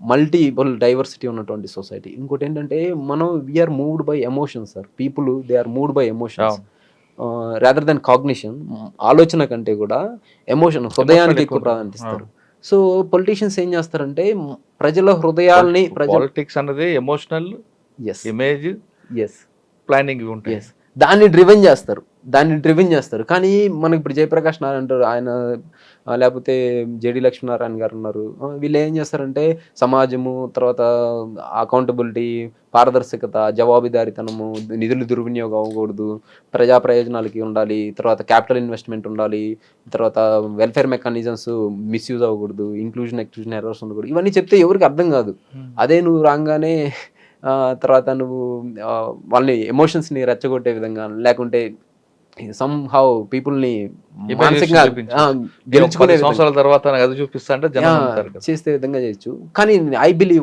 మల్టిపుల్ డైవర్సిటీ ఉన్నటువంటి సొసైటీ. ఇంకోటి ఏంటంటే మనం we're moved by emotions sir. People they are moved by emotions rather than cognition. ఆలోచన కంటే కూడా ఎమోషన్, హృదయానికి ఎక్కువ ప్రాధాన్యత ఇస్తారు. సో పొలిటీషియన్స్ ఏం చేస్తారంటే ప్రజల హృదయాల్ని, పాలిటిక్స్ అన్నది ఎమోషనల్, ఇమేజ్, ప్లానింగ్ ఉంటాయి, దాన్ని డ్రివెన్ చేస్తారు. కానీ మనకి ఇప్పుడు జయప్రకాష్ నారాయణ అంటారు, ఆయన లేకపోతే జేడి లక్ష్మీనారాయణ గారు ఉన్నారు, వీళ్ళు ఏం చేస్తారంటే సమాజము, తర్వాత అకౌంటబిలిటీ, పారదర్శకత, జవాబుదారీతనము, నిధులు దుర్వినియోగం అవ్వకూడదు, ప్రజా ప్రయోజనాలకి ఉండాలి, తర్వాత క్యాపిటల్ ఇన్వెస్ట్మెంట్ ఉండాలి, తర్వాత వెల్ఫేర్ మెకానిజమ్స్ మిస్యూజ్ అవ్వకూడదు, ఇంక్లూజన్ ఎక్స్క్లూజన్ ఎర్రర్స్ ఉండకూడదు. ఇవన్నీ చెప్తే ఎవరికి అర్థం కాదు. అదే నువ్వు రాగానే తర్వాత నువ్వు వాళ్ళని ఎమోషన్స్ని రెచ్చగొట్టే విధంగా లేకుంటే సమ్ హౌ పీపుల్ని మానసికంగా గెలుచుకునే సంవత్సరాల తర్వాత నాకు అది చూపిస్తా అంటే జనం నమ్ముతారు కదా. చేసే విధంగా చేయొచ్చు. కానీ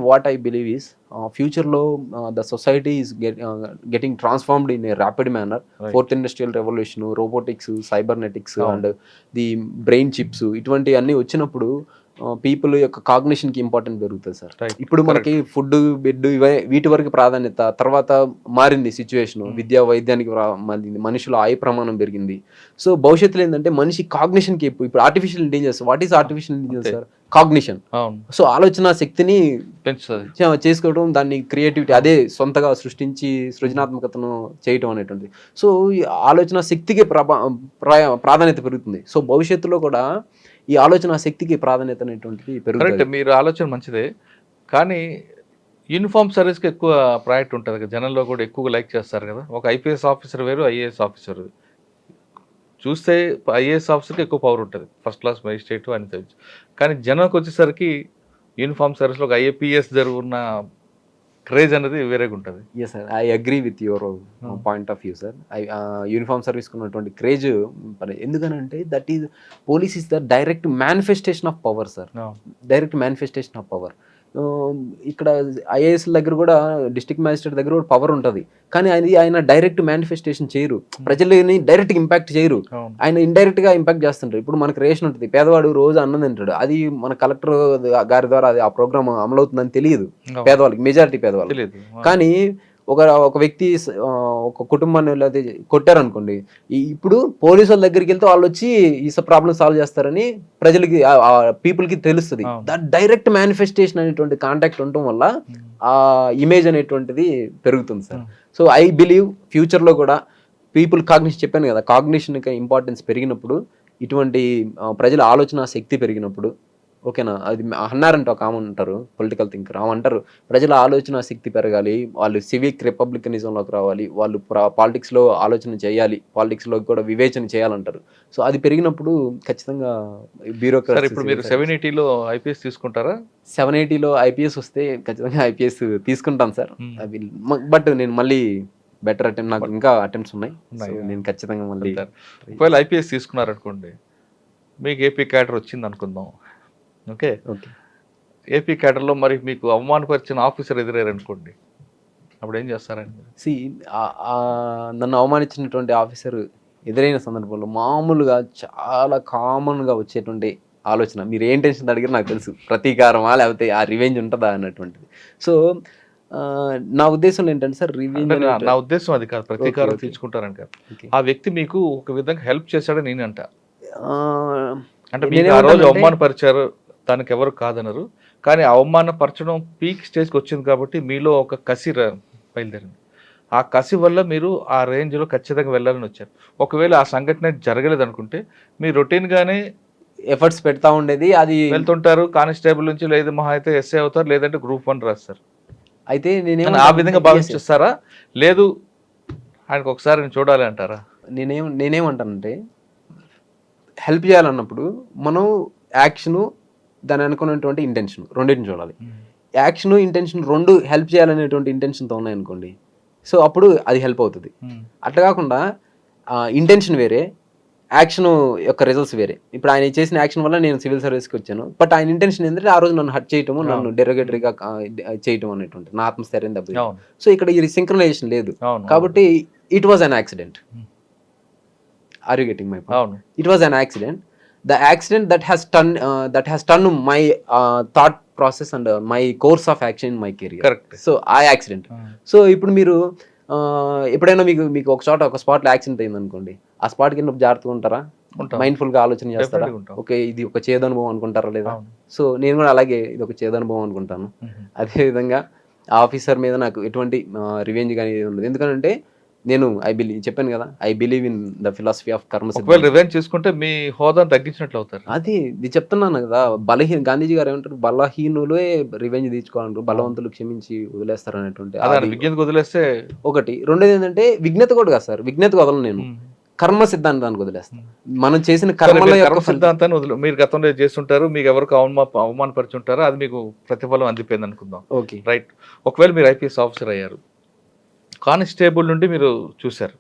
వాట్ ఐ బిలీవ్ ఈస్ ఫ్యూచర్లో the society is getting transformed in a rapid manner. Fourth industrial revolution, robotics, cybernetics and the brain chips ఇటువంటి అన్నీ వచ్చినప్పుడు పీపుల్ యొక్క కాగ్నిషన్ కి ఇంపార్టెంట్ పెరుగుతుంది సార్. ఇప్పుడు మనకి ఫుడ్, బెడ్ వీటి వరకు ప్రాధాన్యత, తర్వాత మారింది సిచ్యువేషన్, విద్యా వైద్యానికి మనుషుల ఆయ ప్రమాణం పెరిగింది. సో భవిష్యత్తులో ఏంటంటే మనిషి కాగ్నిషన్ కి ఇప్పుడు artificial intelligence, what is artificial intelligence sir? Cognition. So ఆలోచన శక్తిని చేసుకోవడం, దాన్ని క్రియేటివిటీ అదే సొంతగా సృష్టించి సృజనాత్మకతను చేయటం అనేటువంటిది. సో ఈ ఆలోచన శక్తికి ప్రాధాన్యత పెరుగుతుంది. సో భవిష్యత్తులో కూడా ఈ ఆలోచన శక్తికి ప్రాధాన్యత అనేటువంటిది పెరుగుతుంది. మీరు ఆలోచన మంచిదే, కానీ యూనిఫామ్ సర్వీస్కి ఎక్కువ ప్రయారిటీ ఉంటుంది కదా, జనంలో కూడా ఎక్కువగా లైక్ చేస్తారు కదా. ఒక ఐపీఎస్ ఆఫీసర్ వేరు, ఐఏఎస్ ఆఫీసర్ చూస్తే ఐఏఎస్ ఆఫీసర్కి ఎక్కువ పవర్ ఉంటుంది, ఫస్ట్ క్లాస్ మేజిస్ట్రేట్ అని తెలుసు. కానీ జనంకి వచ్చేసరికి యూనిఫామ్ సర్వీస్లో ఒక ఐఏపీఎస్ జరుగున్న క్రేజ్ అనేది వేరేగా ఉంటుంది. Yes sir, I agree with your point of view sir. Uniform సర్వీస్కి ఉన్నటువంటి క్రేజ్ ఎందుకనంటే that is police is the direct manifestation of power sir. Direct manifestation of power. ఇక్కడ ఐఏఎస్ దగ్గర కూడా, డిస్ట్రిక్ట్ మ్యాజిస్ట్రేట్ దగ్గర కూడా పవర్ ఉంటుంది, కానీ ఆయన డైరెక్ట్ మేనిఫెస్టేషన్ చేయరు, ప్రజలని డైరెక్ట్ ఇంపాక్ట్ చేయరు, ఆయన ఇండైరెక్ట్ గా ఇంపాక్ట్ చేస్తుంటారు. ఇప్పుడు మనకు రేషన్ ఉంటుంది, పేదవాడు రోజు అన్నం తింటాడు, అది మన కలెక్టర్ గారి ద్వారా అది ఆ ప్రోగ్రామ్ అమలవుతుందని తెలియదు పేదవాళ్ళకి, మెజారిటీ పేదవాళ్ళు. కానీ ఒక వ్యక్తి ఒక కుటుంబాన్ని లేదా కొట్టారనుకోండి, ఇప్పుడు పోలీసు వాళ్ళ దగ్గరికి వెళ్తే వాళ్ళు వచ్చి ఈ ప్రాబ్లం సాల్వ్ చేస్తారని ప్రజలకి, పీపుల్కి తెలుస్తుంది. దట్ డైరెక్ట్ మేనిఫెస్టేషన్ అనేటువంటి కాంటాక్ట్ ఉండటం వల్ల ఆ ఇమేజ్ అనేటువంటిది పెరుగుతుంది సార్. సో ఐ బిలీవ్ ఫ్యూచర్లో కూడా పీపుల్ కాగ్నిషన్, చెప్పాను కదా, కాగ్నిషన్కి ఇంపార్టెన్స్ పెరిగినప్పుడు, ఇటువంటి ప్రజల ఆలోచన శక్తి పెరిగినప్పుడు, ఓకేనా, అది అన్నారంట ఒక ఆమె ఉంటారు, పొలిటికల్ థింకర్, ఆమె అంటారు ప్రజల ఆలోచన శక్తి పెరగాలి, వాళ్ళు సివిక్ రిపబ్లికనిజంలోకి రావాలి, వాళ్ళు పాలిటిక్స్లో ఆలోచన చేయాలి, పాలిటిక్స్లో కూడా వివేచన చేయాలంటారు. సో అది పెరిగినప్పుడు ఖచ్చితంగా బ్యూరోక్రసీ. ఇప్పుడు మీరు 780లో ఐపీఎస్ తీసుకుంటారా? 780లో ఐపీఎస్ వస్తే ఖచ్చితంగా ఐపీఎస్ తీసుకుంటాను సార్. బట్ నేను మళ్ళీ బెటర్ అటెంప్ట్, నాకు ఇంకా అటెంప్ట్స్ ఉన్నాయి, నేను ఖచ్చితంగా మళ్ళీ. ఒకవేళ ఐపీఎస్ తీసుకున్నారనుకోండి, మీకు ఏపీ క్యాడర్ వచ్చింది అనుకుందాం, ఓకే, ఏపీ క్యాడర్లో మరి మీకు అవమానపరిచిన ఆఫీసర్ ఎదురయ్యారు అనుకోండి, అప్పుడు ఏం చేస్తారండి? నన్ను అవమానించినటువంటి ఆఫీసర్ ఎదురైన సందర్భంలో మామూలుగా చాలా కామన్గా వచ్చేటువంటి ఆలోచన, మీరు ఏం టెన్షన్ అడిగారు నాకు తెలుసు, ప్రతీకారమా లేకపోతే ఆ రివెంజ్ ఉంటుందా అన్నటువంటిది. సో నా ఉద్దేశంలో ఏంటంటే సార్, రివెంజ్, నా ఉద్దేశం అది కాదు, ప్రతీకారం తీర్చుకుంటారని కాదు. ఆ వ్యక్తి మీకు ఒక విధంగా హెల్ప్ చేశాడని నేను అంట, అంటే మీరు ఆ రోజు అవమానపరిచారు, దానికి ఎవరు కాదనరు, కానీ అవమానపరచడం పీక్ స్టేజ్కి వచ్చింది కాబట్టి మీలో ఒక కసి బయలుదేరింది. ఆ కసి వల్ల మీరు ఆ రేంజ్లో ఖచ్చితంగా వెళ్ళాలని వచ్చారు. ఒకవేళ ఆ సంఘటన జరగలేదు అనుకుంటే మీరు రొటీన్గానే ఎఫర్ట్స్ పెడతా ఉండేది, అది వెళ్తుంటారు, కానిస్టేబుల్ నుంచి లేదు మహా అయితే ఎస్ఐ అవుతారు, లేదంటే గ్రూప్ 1 రాస్తారు. అయితే నేను ఆ విధంగా భావిస్తారా, లేదు ఆయనకు ఒకసారి నేను చూడాలి అంటారా? నేనేమంటానంటే, హెల్ప్ చేయాలన్నప్పుడు మనం యాక్షను, దాని అనుకున్నటువంటి ఇంటెన్షన్ రెండింటిని చూడాలి. యాక్షన్, ఇంటెన్షన్ రెండు హెల్ప్ చేయాలనేటువంటి ఇంటెన్షన్తో ఉన్నాయనుకోండి, సో అప్పుడు అది హెల్ప్ అవుతుంది. అట్లా కాకుండా ఇంటెన్షన్ వేరే, యాక్షన్ యొక్క రిజల్ట్స్ వేరే. ఇప్పుడు ఆయన చేసిన యాక్షన్ వల్ల నేను సివిల్ సర్వీస్కి వచ్చాను, బట్ ఆయన ఇంటెన్షన్ ఏంటంటే ఆ రోజు నన్ను హర్ట్ చేయటము, నన్ను డెరోగేటరీగా చేయటం అనేటువంటి, నా ఆత్మస్థైర్యం దెబ్బ. సో ఇక్కడ ఇది సింక్రనైజేషన్ లేదు కాబట్టి it was an accident. Are you getting my point? It was an accident. The accident that has turned my thought process and my course of action in my career. Correct. So I accident. So ఇప్పుడు మీరు ఎప్పుడైనా మీకు ఒక స్పాట్లో accident అయింది అనుకోండి, ఆ స్పాట్కి వెళ్ళినప్పుడు జాగ్రత్తగా ఉంటారా? మైండ్ఫుల్గా ఆలోచన చేస్తారా? ఓకే, ఇది ఒక చేదనుభవం అనుకుంటారా లేదా? సో నేను కూడా అలాగే ఇది ఒక చేదనుభవం అనుకుంటాను. అదేవిధంగా ఆఫీసర్ మీద నాకు ఎటువంటి రివెంజ్ కానీ ఉండదు, ఎందుకంటే నేను చెప్పాను కదా, I believe in the philosophy of కర్మ. రివెంజ్ చేసుకుంటే మీ హోదాను తగ్గించినట్లు అవుతారు. అది చెప్తున్నాను కదా, గాంధీజీ గారు ఏమంటారు, బలహీనులే రివెంజ్ తీర్చుకోవాలంటారు, బలవంతులు క్షమించి వదిలేస్తారు అనేటువంటి. విజ్ఞతకు వదిలేస్తే ఒకటి. రెండోది ఏంటంటే విజ్ఞత కూడా కాదు సార్, విజ్ఞతకు వదలను నేను, కర్మ సిద్ధాంతానికి వదిలేస్తాం. మనం చేసిన సరే, కర్మల మీరు యొక్క కర్మ సిద్ధాంతాన్ని మీరు గతంలో చేస్తుంటారు, మీకు ఎవరికి అవమానపరిచుంటారు, అది మీకు ప్రతిఫలం అందిపోయింది అనుకుందాం. ఓకే. రైట్. ఒకవేళ మీరు ఐపీఎస్ ఆఫీసర్ అయ్యారు, కానిస్టేబుల్ నుండి మీరు చూశారు,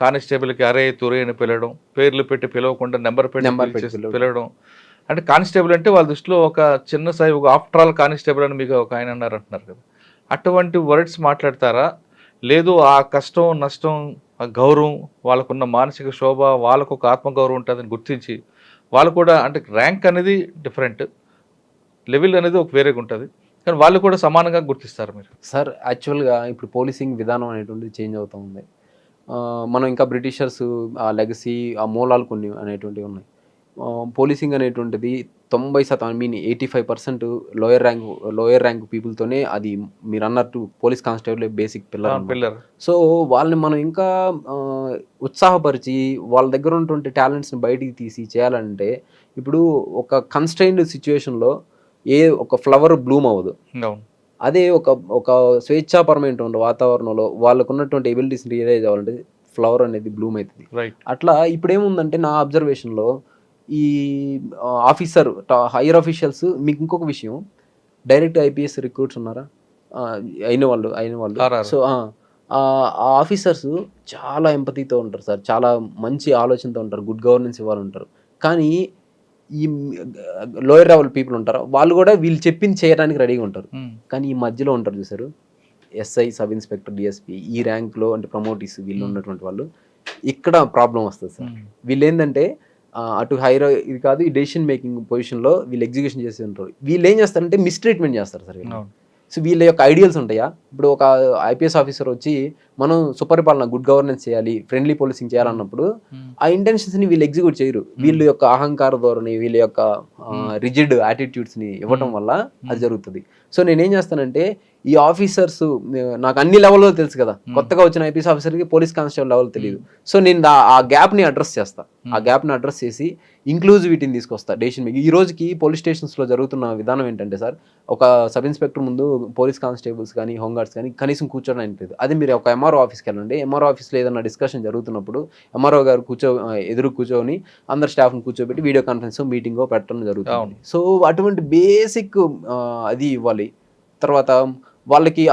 కానిస్టేబుల్కి అరే తురే అని పిలవడం, పేర్లు పెట్టి పిలవకుండా నెంబర్ పెట్టి పిలవడం, అంటే కానిస్టేబుల్ అంటే వాళ్ళ దృష్టిలో ఒక చిన్న స్థాయి, ఒక ఆఫ్టర్ ఆల్ కానిస్టేబుల్ అని మీకు ఒక ఆయన అన్నారు అంటున్నారు కదా, అటువంటి వర్డ్స్ మాట్లాడతారా? లేదు ఆ కష్టం నష్టం ఆ గౌరవం వాళ్ళకున్న మానసిక శోభ, వాళ్ళకు ఒక ఆత్మగౌరవం ఉంటుందని గుర్తించి వాళ్ళు కూడా, అంటే ర్యాంక్ అనేది డిఫరెంట్, లెవెల్ అనేది ఒక వేరేగా ఉంటుంది, కానీ వాళ్ళు కూడా సమానంగా గుర్తిస్తారు మీరు? సార్ యాక్చువల్గా ఇప్పుడు పోలీసింగ్ విధానం అనేటువంటిది చేంజ్ అవుతూ ఉంది. మనం ఇంకా బ్రిటిషర్స్ ఆ లెగసీ ఆ మూలాలు కొన్ని అనేటువంటివి ఉన్నాయి. పోలీసింగ్ అనేటువంటిది 90% ఐ మీన్ 85% లోయర్ ర్యాంక్ పీపుల్తోనే అది మీరు అన్నట్టు police constable basic pillar. So వాళ్ళని మనం ఇంకా ఉత్సాహపరిచి వాళ్ళ దగ్గర ఉన్నటువంటి టాలెంట్స్ని బయటికి తీసి చేయాలంటే, ఇప్పుడు ఒక కన్స్ట్రైన్డ్ సిచ్యువేషన్లో ఒక ఫ్లవర్ బ్లూమ్ అవ్వదు. అదే ఒక స్వేచ్ఛాపరమైన వాతావరణంలో వాళ్ళకు ఉన్నటువంటి ఎబిలిటీస్ని రియలైజ్ అవ్వాలంటే ఫ్లవర్ అనేది బ్లూమ్ అవుతుంది. అట్లా ఇప్పుడు ఏముందంటే నా అబ్జర్వేషన్లో ఈ ఆఫీసర్ హైయర్ ఆఫీషియల్స్, మీకు ఇంకొక విషయం, డైరెక్ట్ ఐపీఎస్ రిక్రూట్స్ ఉన్నారా అయిన వాళ్ళు. సో ఆ ఆఫీసర్స్ చాలా ఎంపతితో ఉంటారు సార్, చాలా మంచి ఆలోచనతో ఉంటారు, గుడ్ గవర్నెన్స్ ఇవ్వాలంటారు. కానీ ఈ లోయర్ లెవెల్ పీపుల్ ఉంటారు, వాళ్ళు కూడా వీళ్ళు చెప్పింది చేయడానికి రెడీగా ఉంటారు. కానీ ఈ మధ్యలో ఉంటారు చూసారు, ఎస్ఐ, సబ్ ఇన్స్పెక్టర్, డిఎస్పీ, ఈ ర్యాంక్లో అంటే ప్రమోటీస్ వీళ్ళు ఉన్నటువంటి వాళ్ళు, ఇక్కడ ప్రాబ్లం వస్తుంది సార్. వీళ్ళు ఏంటంటే అటు హైర్ ఇది కాదు, ఈ డెసిషన్ మేకింగ్ పొజిషన్లో వీళ్ళు ఎగ్జిక్యూషన్ చేసి ఉంటారు. వీళ్ళు ఏం చేస్తారంటే మిస్ట్రీట్మెంట్ చేస్తారు సార్. సో వీళ్ళ యొక్క ఐడియల్స్ ఉంటాయా, ఇప్పుడు ఒక ఐపీఎస్ ఆఫీసర్ వచ్చి మనం సుపరిపాలన, గుడ్ గవర్నెన్స్ చేయాలి, ఫ్రెండ్లీ పోలీసింగ్ చేయాలన్నప్పుడు ఆ ఇంటెన్షన్స్ని వీళ్ళు ఎగ్జిక్యూట్ చేయరు. వీళ్ళ యొక్క అహంకార ధోరణి, వీళ్ళ యొక్క రిజిడ్ యాటిట్యూడ్స్ని ఇవ్వడం వల్ల అది జరుగుతుంది. సో నేనేం చేస్తానంటే, ఈ ఆఫీసర్స్ నాకు అన్ని లెవెల్లో తెలుసు కదా, కొత్తగా వచ్చిన ఐపీఎస్ ఆఫీసర్కి పోలీస్ కానిస్టేబుల్ లెవెల్ తెలియదు. సో నేను ఆ గ్యాప్ని అడ్రస్ చేస్తా, ఆ గ్యాప్ని అడ్రస్ చేసి ఇంక్లూజివిటీని తీసుకొస్తా డెసిషన్ మేకింగ్. ఈ రోజుకి పోలీస్ స్టేషన్స్లో జరుగుతున్న విధానం ఏంటంటే సార్, ఒక సబ్ ఇన్స్పెక్టర్ ముందు పోలీస్ కానిస్టేబుల్స్ కానీ హోంగార్డ్స్ కానీ కనీసం కూర్చోడం లేదు. అదే మీరు ఒక ఎంఆర్ఓ ఆఫీస్కి వెళ్ళండి, ఎంఆర్ఓ ఆఫీస్లో ఏదైనా డిస్కషన్ జరుగుతున్నప్పుడు ఎంఆర్ఓ గారు ఎదురు కూర్చొని అందరు స్టాఫ్ని కూర్చోబెట్టి వీడియో కాన్ఫరెన్స్ మీటింగో పెట్టడం జరుగుతుంది. సో అటువంటి బేసిక్ అది ఇవ్వాలి. తర్వాత వాళ్ళకి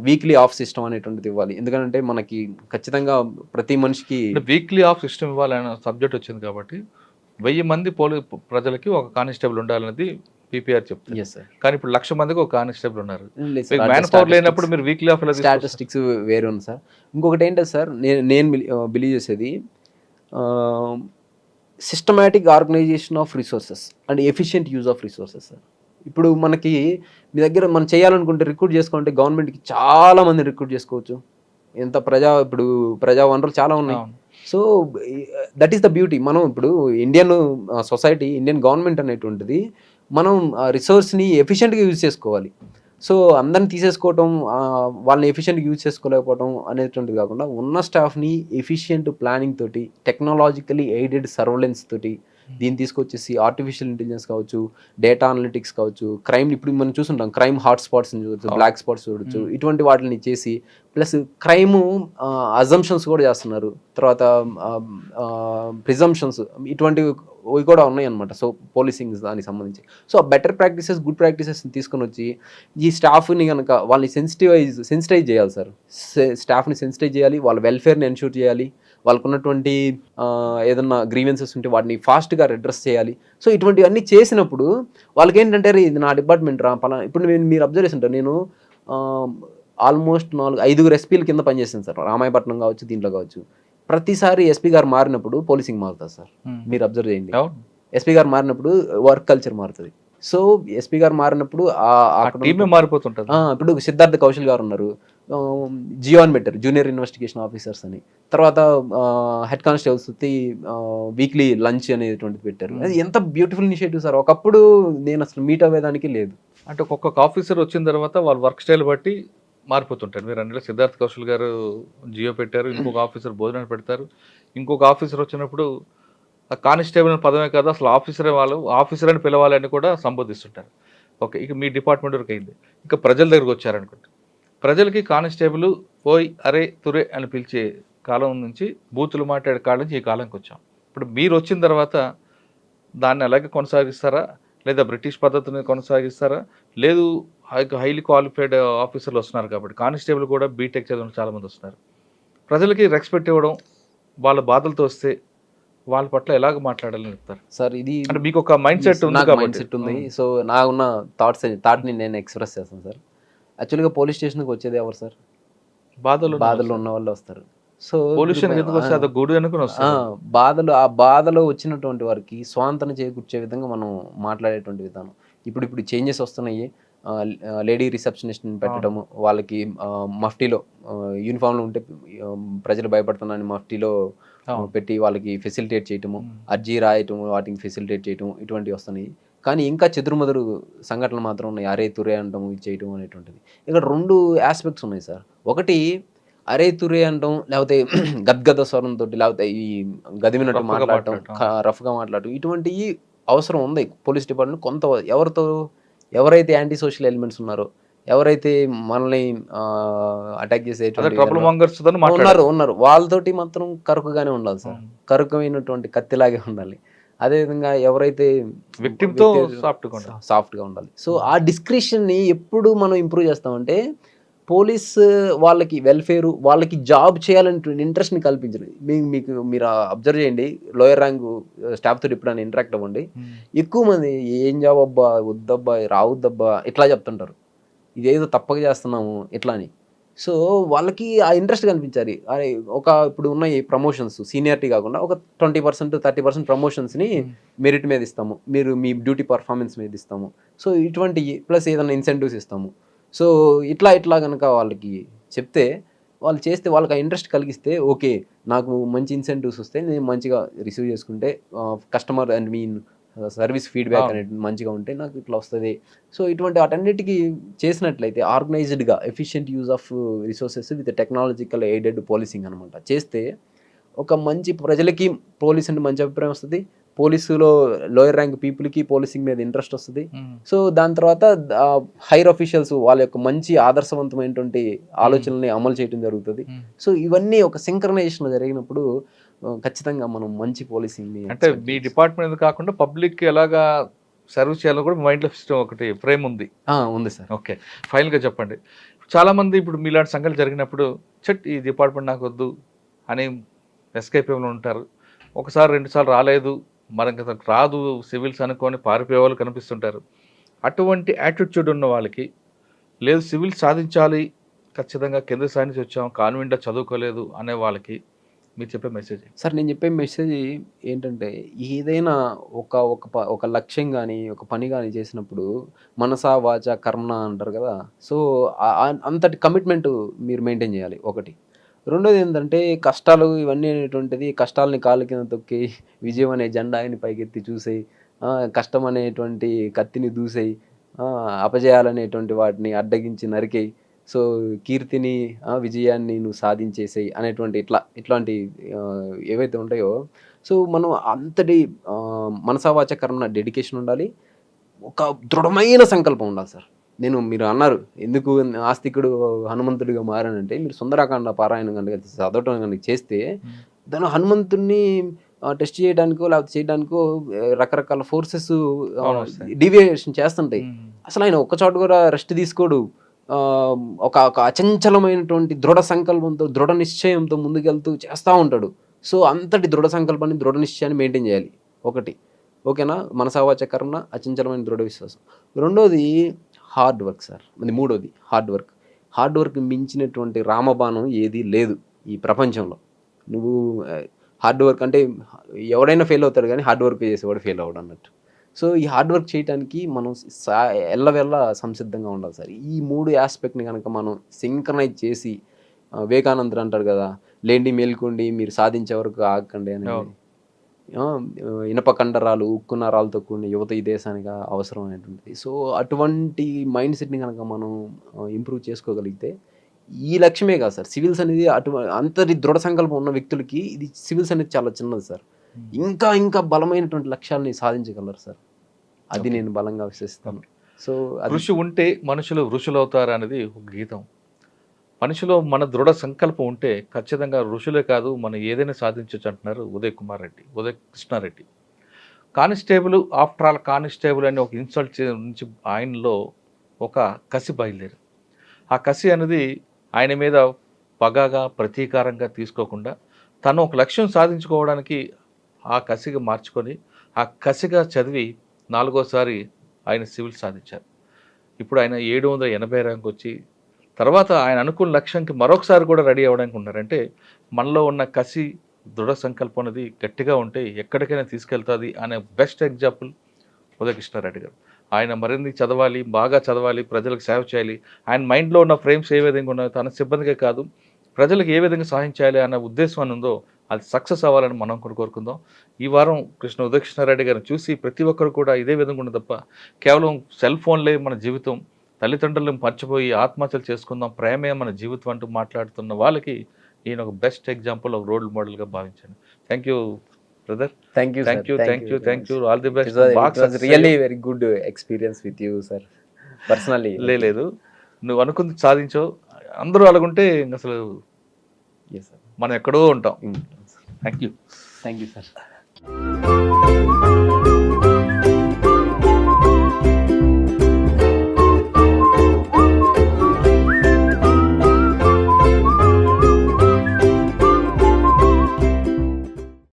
వీక్లీ ఆఫ్ సిస్టమ్ అనేటువంటిది ఇవ్వాలి. ఎందుకంటే మనకి ఖచ్చితంగా ప్రతి మనిషికి వీక్లీ ఆఫ్ సిస్టమ్ ఇవ్వాలనే సబ్జెక్ట్ వచ్చింది కాబట్టి 1000 మంది ప్రజలకి ఒక కానిస్టేబుల్ ఉండాలనేది పీపీఆర్ చెప్తుంది. కానీ ఇప్పుడు 1,00,000 మందికి ఒక కానిస్టేబుల్ ఉన్నారు. మ్యాన్ పవర్ లేనప్పుడు మీరు వీక్లీ ఆఫ్ స్టాటిస్టిక్స్ వేరే ఉంది సార్. ఇంకొకటి ఏంటంటే సార్, నేను బిలీవ్ చేసేది systematic organisation of resources and efficient use of resources sir. ఇప్పుడు మనకి మీ దగ్గర మనం చేయాలనుకుంటే రిక్రూట్ చేసుకుంటే గవర్నమెంట్కి చాలా మంది రిక్రూట్ చేసుకోవచ్చు. ఇప్పుడు ప్రజా వనరులు చాలా ఉన్నాయి. So that is the beauty. మనం ఇప్పుడు ఇండియన్ సొసైటీ, ఇండియన్ గవర్నమెంట్ అనేటువంటిది మనం రిసోర్స్ని ఎఫిషియెంట్గా యూజ్ చేసుకోవాలి. సో అందరిని తీసేసుకోవటం, వాళ్ళని ఎఫిషియెంట్గా యూజ్ చేసుకోలేకపోవడం అనేటువంటిది కాకుండా ఉన్న స్టాఫ్ని ఎఫిషియెంట్ ప్లానింగ్ తోటి, టెక్నాలజికలీ ఎయిడెడ్ సర్వేలెన్స్ తోటి దీన్ని తీసుకొచ్చేసి ఆర్టిఫిషియల్ ఇంటెలిజెన్స్ కావచ్చు, డేటా అనలిటిక్స్ కావచ్చు, క్రైమ్ ఇప్పుడు మనం చూస్తుంటాం, క్రైమ్ హాట్ స్పాట్స్ని చూడొచ్చు, బ్లాక్ స్పాట్స్ చూడొచ్చు, ఇటువంటి వాటిని చేసి ప్లస్ క్రైమ్ అజంప్షన్స్ కూడా చేస్తున్నారు, తర్వాత ప్రిజంప్షన్స్, ఇటువంటివి కూడా ఉన్నాయి అనమాట. సో పోలీసింగ్ దానికి సంబంధించి సో బెటర్ ప్రాక్టీసెస్, గుడ్ ప్రాక్టీసెస్ని తీసుకొని వచ్చి ఈ స్టాఫ్ని కనుక వాళ్ళని సెన్సిటైజ్ చేయాలి సార్. స్టాఫ్ని సెన్సిటైజ్ చేయాలి, వాళ్ళ వెల్ఫేర్ని ఎన్షూర్ చేయాలి, వాళ్ళకు ఉన్నటువంటి ఏదన్నా గ్రీవెన్సెస్ ఉంటే వాటిని ఫాస్ట్గా అడ్రస్ చేయాలి. సో ఇటువంటివన్నీ చేసినప్పుడు వాళ్ళకి ఏంటంటే ఇది నా డిపార్ట్మెంట్ రా పలా. ఇప్పుడు మీరు అబ్జర్వ్ చేసి ఉంటారు, నేను ఆల్మోస్ట్ 4-5 ఎస్పీల కింద పనిచేసాను సార్. రామాయపట్నం కావచ్చు, దీంట్లో కావచ్చు. ప్రతిసారి ఎస్పీ గారు మారినప్పుడు పోలీసింగ్ మారుతుంది సార్. మీరు అబ్జర్వ్ చేయండి, ఎస్పీ గారు మారినప్పుడు వర్క్ కల్చర్ మారుతుంది. సో ఎస్పీ గారు మారినప్పుడు మారిపోతుంటుంది. ఇప్పుడు సిద్ధార్థ కౌశల్ గారు ఉన్నారు, జియో అని పెట్టారు, జూనియర్ ఇన్వెస్టిగేషన్ ఆఫీసర్స్ అని. తర్వాత హెడ్ కానిస్టేబుల్స్ వీక్లీ లంచ్ అనేటువంటిది పెట్టారు. అది ఎంత బ్యూటిఫుల్ ఇనిషియేటివ్ సార్. ఒకప్పుడు నేను అసలు మీట్ అవ్వేదానికి లేదు. అంటే ఒక్కొక్క ఆఫీసర్ వచ్చిన తర్వాత వాళ్ళ వర్క్ స్టైల్ బట్టి మారిపోతుంటారు. మీరు అంటే సిద్ధార్థ్ కౌశల్ గారు జియో పెట్టారు, ఇంకొక ఆఫీసర్ భోజనం పెడతారు, ఇంకొక ఆఫీసర్ వచ్చినప్పుడు ఆ కానిస్టేబుల్ పదమే కాదు అసలు ఆఫీసర్ అని పిలవాలని కూడా సంబోధిస్తుంటారు. ఓకే, ఇక మీ డిపార్ట్మెంట్ వరకు అయింది. ఇంకా ప్రజల దగ్గరకు వచ్చారనుకుంటే, ప్రజలకి కానిస్టేబుల్ పోయి అరే తురే అని పిలిచే కాలం నుంచి బూతులు మాట్లాడే కాలం నుంచి ఈ కాలంకి వచ్చాం. ఇప్పుడు మీరు వచ్చిన తర్వాత దాన్ని అలాగే కొనసాగిస్తారా, లేదా బ్రిటిష్ పద్ధతిని కొనసాగిస్తారా? లేదు, హైలీ క్వాలిఫైడ్ ఆఫీసర్లు వస్తున్నారు కాబట్టి, కానిస్టేబుల్ కూడా బీటెక్ చదివిన చాలామంది వస్తున్నారు. ప్రజలకి రెస్పెక్ట్ ఇవ్వడం, వాళ్ళ బాధలతో వస్తే వాళ్ళ పట్ల ఎలాగ మాట్లాడాలని చెప్తారు సార్? ఇది అంటే మీకు ఒక మైండ్ సెట్ ఉంది మైండ్ కాబట్టి. సెట్ ఉంది. సో నాకున్న థాట్ని నేను ఎక్స్ప్రెస్ చేస్తాను సార్. యాక్చువల్గా పోలీస్ స్టేషన్కి వచ్చేది ఎవరు సార్? బాధలు ఉన్న వాళ్ళు వస్తారు. సో పొల్యూషన్ ఎందుకు వస్తే అది గుడి అనుకుని వస్తారు. ఆ బాధలో వచ్చినటువంటి వారికి స్వాంతన చేకూర్చే విధంగా మనం మాట్లాడేటువంటి విధానం. ఇప్పుడు చేంజెస్ వస్తున్నాయి. లేడీ రిసెప్షనిస్ట్ని పెట్టడము, వాళ్ళకి మఫ్టీలో యూనిఫామ్లో ఉంటే ప్రజలు భయపడుతున్నారని మఫ్టీలో పెట్టి వాళ్ళకి ఫెసిలిటేట్ చేయటము, అర్జీ రాయటము, వాటికి ఫెసిలిటేట్ చేయటము, ఇటువంటివి వస్తున్నాయి. కానీ ఇంకా చెదురుమదురు సంఘటనలు మాత్రం ఉన్నాయి. అరే తురే అంటాము, ఇది చేయటం అనేటువంటిది. ఇక్కడ 2 ఆస్పెక్ట్స్ ఉన్నాయి సార్. ఒకటి అరే తురే అంటాం, లేకపోతే గద్గద స్వరంతో, లేకపోతే ఈ గదిమినట్టు మాట్లాడటం, రఫ్గా మాట్లాడటం, ఇటువంటివి అవసరం ఉంది పోలీస్ డిపార్ట్మెంట్. కొంత ఎవరైతే యాంటీ సోషల్ ఎలిమెంట్స్ ఉన్నారో, ఎవరైతే మనల్ని అటాక్ చేసేటువంటి ఉన్నారు వాళ్ళతోటి మాత్రం కరుకుగానే ఉండాలి సార్. కరుకమైనటువంటి కత్తిలాగే ఉండాలి. అదేవిధంగా ఎవరైతే విక్టిమ్తో సాఫ్ట్గా ఉండాలి. సో ఆ డిస్క్రిప్షన్ని ఎప్పుడు మనం ఇంప్రూవ్ చేస్తామంటే పోలీస్ వాళ్ళకి వెల్ఫేరు, వాళ్ళకి జాబ్ చేయాలనే ఇంట్రెస్ట్ని కల్పించరు. మీరు అబ్జర్వ్ చేయండి, లోయర్ ర్యాంక్ స్టాఫ్తో ఎప్పుడైనా ఇంటరాక్ట్ అవ్వండి, ఎక్కువ మంది ఏం జాబ్ అబ్బా, వద్దబ్బా, రావద్దబ్బా ఇట్లా చెప్తుంటారు. ఇదేదో తప్పక చేస్తున్నాము ఇట్లా అని. సో వాళ్ళకి ఆ ఇంట్రెస్ట్ కనిపించాలి. అరే ఇప్పుడు ఉన్న ఈ ప్రమోషన్స్ సీనియారిటీ కాకుండా ఒక 20% 30% ప్రమోషన్స్ని మెరిట్ మీద ఇస్తాము, మీరు మీ డ్యూటీ పర్ఫార్మెన్స్ మీద ఇస్తాము. సో ఇటువంటి ప్లస్ ఏదైనా ఇన్సెంటివ్స్ ఇస్తాము. సో ఇట్లా కనుక వాళ్ళకి చెప్తే, వాళ్ళు చేస్తే, వాళ్ళకి ఆ ఇంట్రెస్ట్ కలిగిస్తే, ఓకే నాకు మంచి ఇన్సెంటివ్స్ వస్తే నేను మంచిగా రిసీవ్ చేసుకుంటే, కస్టమర్ అండ్ సర్వీస్ ఫీడ్బ్యాక్ అనేది మంచిగా ఉంటే నాకు ఇట్లా వస్తుంది. సో ఇటువంటి వాటన్నిటికీ చేసినట్లయితే ఆర్గనైజ్డ్గా efficient use of resources with technological aided policing అనమాట చేస్తే, ఒక మంచి ప్రజలకి పోలీస్ అంటే మంచి అభిప్రాయం వస్తుంది, పోలీసులో లోయర్ ర్యాంక్ పీపుల్కి పోలీసింగ్ మీద ఇంట్రెస్ట్ వస్తుంది. సో దాని తర్వాత హైర్ అఫీషియల్స్ వాళ్ళ యొక్క మంచి ఆదర్శవంతమైనటువంటి ఆలోచనల్ని అమలు చేయడం జరుగుతుంది. సో ఇవన్నీ ఒక సింక్రనైజేషన్ జరిగినప్పుడు ఖచ్చితంగా మనం మంచి పోలీసింగ్. అంటే మీ డిపార్ట్మెంట్ కాకుండా పబ్లిక్ ఎలాగా సర్వ్ చేయాలో కూడా మైండ్లో సిస్టమ్ ఒకటి ఫ్రేమ్ ఉంది సార్. ఓకే, ఫైనల్గా చెప్పండి. చాలామంది ఇప్పుడు మీలాంటి సంఘటనలు జరిగినప్పుడు ఈ డిపార్ట్మెంట్ నాకు వద్దు అని ఎస్కేప్ ఉంటారు. ఒకసారి 2 సార్లు రాలేదు, మనకి రాదు సివిల్స్ అనుకొని పారిపోయే వాళ్ళు కనిపిస్తుంటారు. అటువంటి యాటిట్యూడ్ ఉన్న వాళ్ళకి, లేదు సివిల్స్ సాధించాలి ఖచ్చితంగా కేంద్ర స్థాయి నుంచి వచ్చాం, కాన్వెంట్లో చదువుకోలేదు అనే వాళ్ళకి మీరు చెప్పే మెసేజ్? సార్ నేను చెప్పే మెసేజ్ ఏంటంటే, ఏదైనా ఒక లక్ష్యం కానీ ఒక పని కానీ చేసినప్పుడు మనసా వాచ కర్మ అంటారు కదా. సో అంతటి కమిట్మెంట్ మీరు మెయింటైన్ చేయాలి ఒకటి. రెండోది ఏంటంటే, కష్టాలు ఇవన్నీ అనేటువంటిది, కష్టాలని కాలు కింద తొక్కి విజయం అనే జెండాని పైకెత్తి చూసేయి, కష్టం అనేటువంటి కత్తిని దూసేయి, అపజయాలనేటువంటి వాటిని అడ్డగించి నరికేయి, సో కీర్తిని విజయాన్ని నువ్వు సాధించేసేయి అనేటువంటి ఇట్లాంటి ఏవైతే ఉంటాయో, సో మనం అంతటి మనసావాచ కర్మ డెడికేషన్ ఉండాలి, ఒక దృఢమైన సంకల్పం ఉండాలి సార్. మీరు అన్నారు ఎందుకు ఆస్తికుడు హనుమంతుడిగా మారానంటే, మీరు సుందరాకాండ పారాయణం కనుక చదవటం కనుక చేస్తే, దాని హనుమంతుడిని టెస్ట్ చేయడానికో లేకపోతే చేయడానికో రకరకాల ఫోర్సెస్ డీవియేషన్ చేస్తుంటాయి. అసలు ఆయన ఒక్క చోట కూడా రెస్ట్ తీసుకోడు. ఒక అచంచలమైనటువంటి దృఢ సంకల్పంతో, దృఢ నిశ్చయంతో ముందుకెళ్తూ చేస్తూ ఉంటాడు. సో అంతటి దృఢ సంకల్పాన్ని, దృఢ నిశ్చయాన్ని మెయింటైన్ చేయాలి ఒకటి. ఓకేనా? మనసావాచ కర్మ, అచంచలమైన దృఢ విశ్వాసం. రెండోది హార్డ్ వర్క్ సార్. మూడోది హార్డ్ వర్క్. హార్డ్ వర్క్ మించినటువంటి రామబాణం ఏది లేదు ఈ ప్రపంచంలో. నువ్వు హార్డ్ వర్క్ అంటే ఎవడైనా ఫెయిల్ అవుతాడు, కానీ హార్డ్ వర్క్ చేసేవాడు ఫెయిల్ అవ్వడు అన్నట్టు. సో ఈ హార్డ్ వర్క్ చేయడానికి మనం ఎల్లవెల్ల సంసిద్ధంగా ఉండాలి సార్. ఈ 3 ఆస్పెక్ట్ని కనుక మనం సింక్రనైజ్ చేసి, వివేకానందుడు అంటాడు కదా, లేండి మేల్కోండి మీరు సాధించే వరకు ఆగకండి అని. ఇనప కండరాలు, ఉక్కు నరాలతో కూడిన యువత ఈ దేశానికి అవసరమైనటువంటిది. సో అటువంటి మైండ్ సెట్ని కనుక మనం ఇంప్రూవ్ చేసుకోగలిగితే, ఈ లక్ష్యమే కాదు సార్, సివిల్స్ అనేది అంతటి దృఢ సంకల్పం ఉన్న వ్యక్తులకి ఇది సివిల్స్ అనేది చాలా చిన్నది సార్. ఇంకా బలమైనటువంటి లక్ష్యాలని సాధించగలరు సార్. అది నేను బలంగా విశ్వసిస్తాను. సో కృషి ఉంటే మనుషులు ఋషులు అవుతారు అనేది ఒక గీతం. మనిషిలో మన దృఢ సంకల్పం ఉంటే ఖచ్చితంగా ఋషులే కాదు మనం ఏదైనా సాధించవచ్చు అంటున్నారు Uday Krishna Reddy. Constable after all constable అని ఒక ఇన్సల్ట్ నుంచి ఆయనలో ఒక కసి బయలుదేరి, ఆ కసి అనేది ఆయన మీద పగగా ప్రతీకారంగా తీసుకోకుండా తను ఒక లక్ష్యం సాధించుకోవడానికి ఆ కసిగా మార్చుకొని ఆ కసిగా చదివి 4వ సారి ఆయన సివిల్ సాధించారు. ఇప్పుడు ఆయన 780 ర్యాంక్ వచ్చి తర్వాత ఆయన అనుకున్న లక్ష్యంకి మరొకసారి కూడా రెడీ అవ్వడానికి ఉన్నారంటే మనలో ఉన్న కసి దృఢ సంకల్పం అనేది గట్టిగా ఉంటే ఎక్కడికైనా తీసుకెళ్తుంది అనే బెస్ట్ ఎగ్జాంపుల్ ఉదయ కృష్ణారెడ్డి గారు. ఆయన మరిన్ని చదవాలి, బాగా చదవాలి, ప్రజలకు సేవ చేయాలి. ఆయన మైండ్లో ఉన్న ఫ్రేమ్స్ ఏ విధంగా ఉన్నాయో తన సిబ్బందికే కాదు ప్రజలకు ఏ విధంగా సహాయం చేయాలి అన్న ఉద్దేశం అని ఉందో అది సక్సెస్ అవ్వాలని మనం కూడా కోరుకుందాం. ఈ వారం ఉదయ కృష్ణారెడ్డి గారిని చూసి ప్రతి ఒక్కరు కూడా ఇదే విధంగా ఉండదు తప్ప కేవలం సెల్ ఫోన్లే మన జీవితం, తల్లిదండ్రులను మర్చిపోయి ఆత్మహత్యలు చేసుకుందాం, ప్రేమే మన జీవితం అంటూ మాట్లాడుతున్న వాళ్ళకి ఈయన ఒక బెస్ట్ ఎగ్జాంపుల్, ఒక రోల్ మోడల్గా భావించాను. Thank you brother. Thank you. All the best. Really very good experience with you sir personally. లేదు నువ్వు అనుకుంది సాధించావు, అందరూ అలాగుంటే అసలు మనం ఎక్కడో ఉంటాం. Thank you sir.